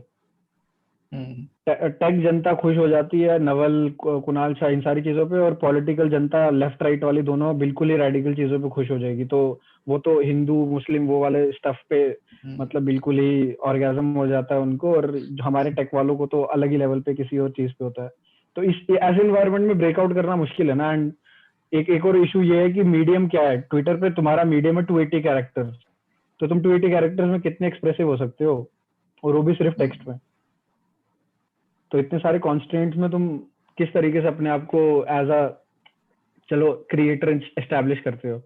टेक जनता खुश हो जाती है नवल कुणाल शाह इन सारी चीजों पे, और पॉलिटिकल जनता लेफ्ट राइट वाली दोनों बिल्कुल ही रेडिकल चीजों पे खुश हो जाएगी। तो वो तो हिंदू मुस्लिम वो वाले स्टफ पे मतलब बिल्कुल ही ऑर्गेजम हो जाता है उनको, और हमारे टेक वालों को तो अलग ही लेवल पे किसी और चीज पे होता है। तो इस ऐसे इन्वायरमेंट में ब्रेकआउट करना मुश्किल है ना। एंड एक और इशू ये है कि मीडियम क्या है, ट्विटर पे तुम्हारा मीडियम है 280 कैरेक्टर्स, तो तुम 280 कैरेक्टर्स में कितने एक्सप्रेसिव हो सकते हो, और वो भी सिर्फ टेक्स्ट में। तो इतने सारे कॉन्स्टेंट्स में तुम किस तरीके से अपने आप को एज अ चलो क्रिएटर एस्टैब्लिश करते हो।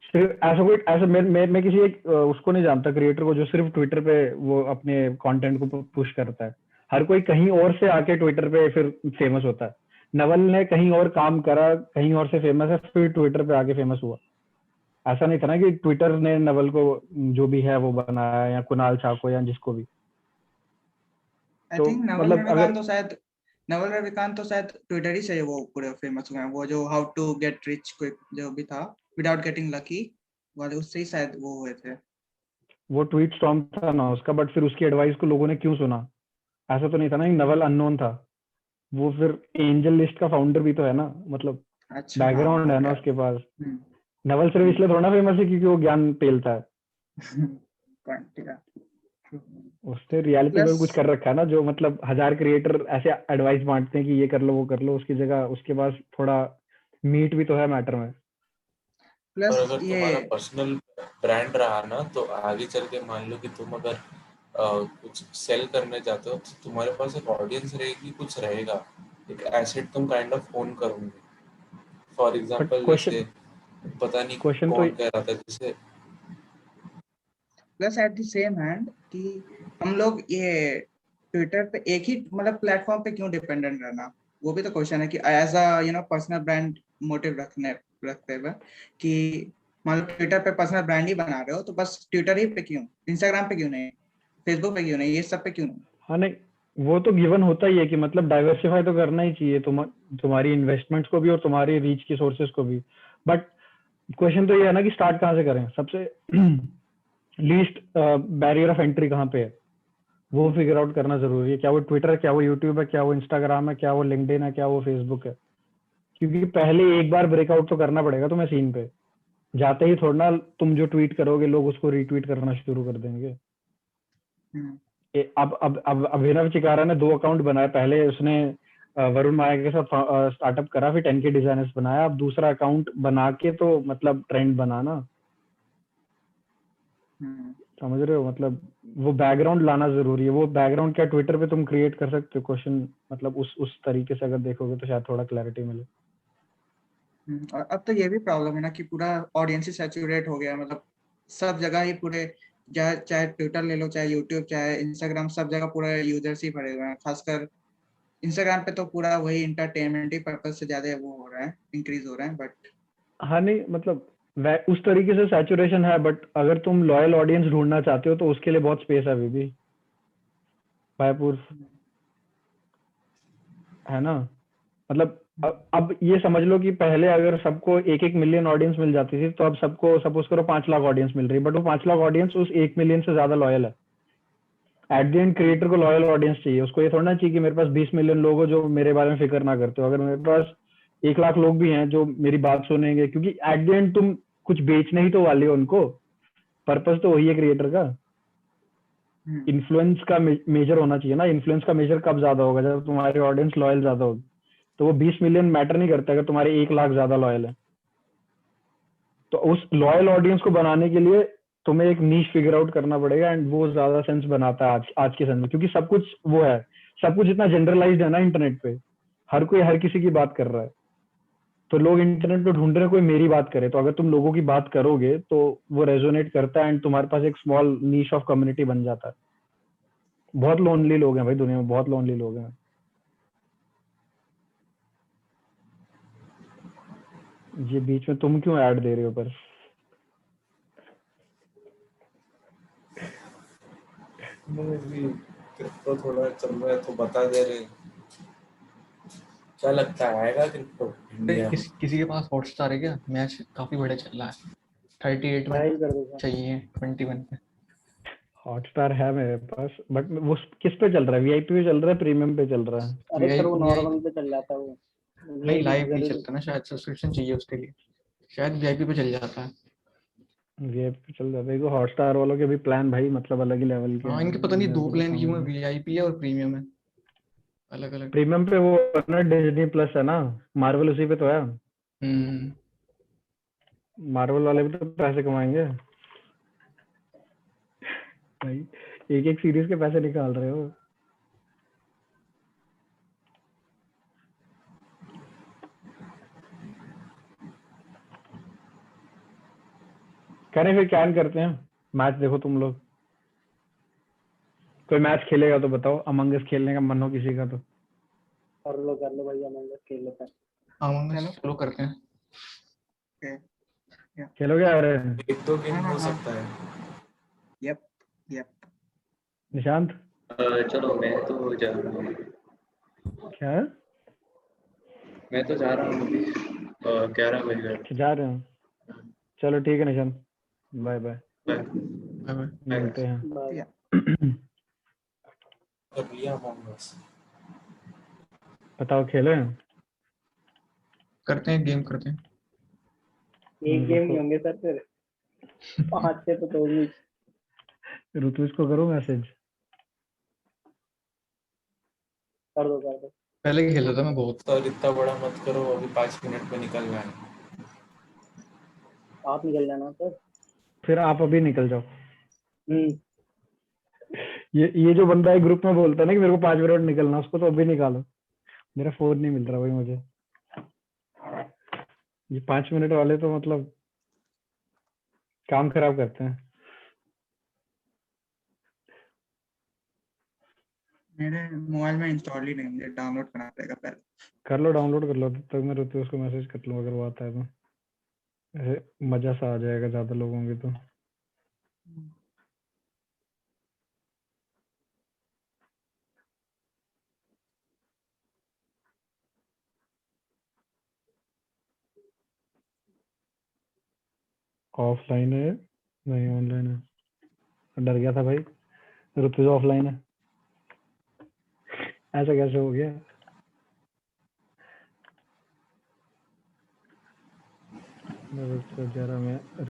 सिर्फ ऐसा कोई ऐसा मैं किसी एक उसको नहीं जानता क्रिएटर को जो सिर्फ ट्विटर पे वो अपने कंटेंट को पुश करता है। हर कोई कहीं और से आके ट्विटर पे फिर फेमस होता है। नवल ने कहीं और काम करा, कहीं और से फेमस है, फिर ट्विटर पे आके फेमस हुआ। ऐसा नहीं था ना कि ट्विटर ने नवल को जो भी है वो बनाया, या कुणाल शाह को, या जिसको भी। आई तो थिंक मतलब अगर नवल रविकांत तो शायद ट्विटर ही से वो पूरे फेमस हुए हैं, वो जो how to get rich quick जो भी था विदाउट गेटिंग लकी वाले, उससे ही शायद वो हुए थे। वो ट्वीट स्टॉर्म था ना उसका, बट फिर उसकी एडवाइस को लोगों ने क्यों सुना? ऐसा तो नहीं था ना कि नवल अननोन था। वो फिर एंजल लिस्ट का फाउंडर भी तो है ना, मतलब अच्छा हाँ बैकग्राउंड हो है ना गया। उसके पास। नवल सिर्फ इसलिए थोड़ा फेमस है क्योंकि वो ज्ञान पेलता है। उसने रियलिटी में कुछ प्लस कर रखा है ना, जो मतलब 1000 क्रिएटर ऐसे एडवाइस बांटते हैं कि ये कर लो वो कर लो, उसकी जगह उसके पास थोड़ा मीट भी तो है मैटर में। और प्लस अगर ये तुम्हारा पर्सनल ब्रांड रहा ना, तो आगे चल के मान लो कि तुम अगर कुछ सेल करने जाते हो तो तुम्हारे पास एक ऑडियंस रहेगी, कुछ रहेगा, एक एसेट तुम काइंड ऑफ ओन करोगे। फॉर बट एग्जांपल क्वेश्चन जैसे पता नहीं क्वेश्चन तो कौन कह रहा था, जैसे plus at the same hand कि हम लोग ये ट्विटर पे एक ही मतलब प्लेटफॉर्म पे क्यों डिपेंडेंट रहना। वो भी तो क्वेश्चन है कि as a personal brand motive रखते हुए कि मान लो ट्विटर पे पर्सनल ब्रांड ही बना रहे हो तो बस ट्विटर ही पे क्यों, इंस्टाग्राम पे क्यों नहीं, फेसबुक पे क्यों नहीं, ये सब पे क्यों नहीं? हाँ नहीं, वो तो गिवन होता ही है कि मतलब डाइवर्सिफाई तो करना ही चाहिए तुम्हारी इन्वेस्टमेंट्स को भी और तुम्हारी रीच की सोर्सेज को भी। बट क्वेश्चन तो ये है ना कि स्टार्ट कहाँ से करें, सबसे लीस्ट बैरियर ऑफ एंट्री कहाँ पे है, वो फिगर आउट करना जरूरी है। क्या वो ट्विटर है, क्या वो यूट्यूब है, क्या वो इंस्टाग्राम है, क्या वो लिंक्डइन है, क्या वो फेसबुक है? क्योंकि पहले एक बार ब्रेकआउट तो करना पड़ेगा तुम्हें सीन पे। जाते ही थोड़ा ना तुम जो ट्वीट करोगे लोग उसको रीट्वीट करना शुरू कर देंगे। अब अभिनव चिकारा ने 2 अकाउंट बनाए, पहले उसने वरुण माया के साथ स्टार्टअप करा, फिर 10K डिजाइनर्स बनाया, अब दूसरा अकाउंट बना के तो मतलब ट्रेंड बनाना, समझ रहे हो? मतलब वो बैकग्राउंड लाना जरूरी है। वो बैकग्राउंड क्या ट्विटर पे तुम क्रिएट कर सकते हो? क्वेश्चन मतलब उस तरीके से अगर देखोगे तो शायद थोड़ा क्लैरिटी मिले। और अब तो ये भी प्रॉब्लम है ना कि पूरा ऑडियंस ही सैचुरेट हो गया है, मतलब सब जगह ही पूरे, चाहे ट्विटर ले लो, चाहे यूट्यूब, चाहे इंस्टाग्राम, सब जगह पूरा यूजर्स ही भरे हुए हैं। खासकर इंस्टाग्राम पे तो पूरा वही इंटरटेनमेंट ही पर्पज से ज्यादा वो हो रहा है, इंक्रीज हो रहा है। बट हाँ नहीं, मतलब उस तरीके से सैचुरेशन है, बट अगर तुम लॉयल ऑडियंस ढूंढना चाहते हो तो उसके लिए बहुत स्पेस है अभी भी भाईपुर, है ना? मतलब अब ये समझ लो कि पहले अगर सबको 1-1 मिलियन ऑडियंस मिल जाती थी, तो अब सबको सपोज करो 5 लाख ऑडियंस मिल रही है, बट वो 5 लाख ऑडियंस उस 1 मिलियन से ज्यादा लॉयल है। एट द एंड क्रिएटर को लॉयल ऑडियंस चाहिए, उसको ये थोड़ा चाहिए कि मेरे पास 20 मिलियन लोग हो जो मेरे बारे में फिक्र ना करते हो। अगर मेरे पास 1 लाख लोग भी हैं जो मेरी बात सुनेंगे, क्योंकि एट द एंड तुम कुछ बेचने ही तो वाले हो उनको, पर्पस तो वही है क्रिएटर का। इन्फ्लुएंस का मेजर होना चाहिए ना। इन्फ्लुएंस का मेजर कब ज्यादा होगा? जब तुम्हारी ऑडियंस लॉयल ज्यादा होगी। तो वो 20 मिलियन मैटर नहीं करता अगर तुम्हारे 1 लाख ज्यादा लॉयल है। तो उस लॉयल ऑडियंस को बनाने के लिए तुम्हें एक नीश फिगर आउट करना पड़ेगा, एंड वो ज्यादा सेंस बनाता है आज के समय में, क्योंकि सब कुछ वो है, सब कुछ इतना जनरलाइज्ड है ना इंटरनेट पे, हर कोई हर किसी की बात कर रहा है। तो लोग इंटरनेट पे ढूंढ रहे हैं कोई मेरी बात करे, तो अगर तुम लोगों की बात करोगे तो वो रेजोनेट करता है, एंड तुम्हारे पास एक स्मॉल नीश ऑफ कम्युनिटी बन जाता है। बहुत लोनली लोग हैं भाई दुनिया में, बहुत लोनली लोग हैं। ये बीच में तुम क्यों ऐड दे रहे हो? पर क्रिप्टो थोड़ा चल रहा है तो बता दे रहे। क्या लगता है आएगा क्रिप्टो इंडिया? किसी के पास हॉटस्टार है क्या? मैच काफी बढ़िया चल रहा है, 38 में चाहिए 21 पे। हॉटस्टार है मेरे पास, बट वो किस पे चल रहा है? वीआईपी पे चल रहा है, प्रीमियम पे चल रहा है? अरे सर वो नॉर्मल पे चल जाता है वो, नहीं लाइव नहीं चलता ना, शायद सब्सक्रिप्शन चाहिए उसके लिए, शायद वीआईपी पे चल जाता है। वीआईपी पे चल जाता है। देखो हॉटस्टार वालों के भी प्लान भाई मतलब अलग ही लेवल के हाँ, हैं। इनके पता नहीं 2 प्लान क्यों है, वीआईपी है और प्रीमियम है, अलग अलग। प्रीमियम पे वो ना डिज्नी प्लस है ना, मार्वल उसी पे तो है। मार्वल वाले भी तो पैसे कमाएंगे भाई, एक एक सीरीज के पैसे निकाल रहे हो। कह रहे फिर क्या करते हैं, मैच देखो तुम लोग, कोई मैच खेलेगा तो बताओ, अमंग अस खेलने का मन हो किसी का तो। कर लो भाई, अमंग अस खेल लेते हैं। अमंग अस चलो करते हैं। खेलोगे? अरे 1-2 गेम हो सकता है। यप। निशांत चलो मैं तो जा रहा हूँ। क्या? मैं तो जा रहा हूँ 11 बजे। जा रहे हो? चलो ठीक है निशांत, बाय बाय, मिलते हैं। बताओ खेले? करते हैं गेम, करते हैं। एक गेम नहीं होंगे सर फिर 5-6 तो होगी। ऋतुज को करो मैसेज। कर दो पहले खेलता था मैं बहुत। तो इतना बड़ा मत करो, अभी 5 मिनट में निकलना है। आप निकल जाना सर। फिर आप अभी निकल जाओ। ये जो बंदा है ग्रुप में बोलता है ना कि मेरे को 5 मिनट निकलना, उसको तो अभी निकालो। मेरा फोन नहीं मिल रहा भाई मुझे। ये 5 मिनट वाले तो मतलब काम खराब करते हैं। मेरे मोबाइल में इंस्टॉल ही नहीं, मुझे डाउनलोड करना पड़ेगा पहले। कर लो, डाउनलोड कर लो, तब तक मैं ऋतु को मैसेज कर लूँ अगर वो आता है तो। ऐसे मजा सा आ जाएगा ज्यादा लोग होंगे तो। ऑफलाइन है नहीं ऑनलाइन है? डर गया था भाई, ऋतु ऑफलाइन है, ऐसा कैसे हो गया? जरा मैं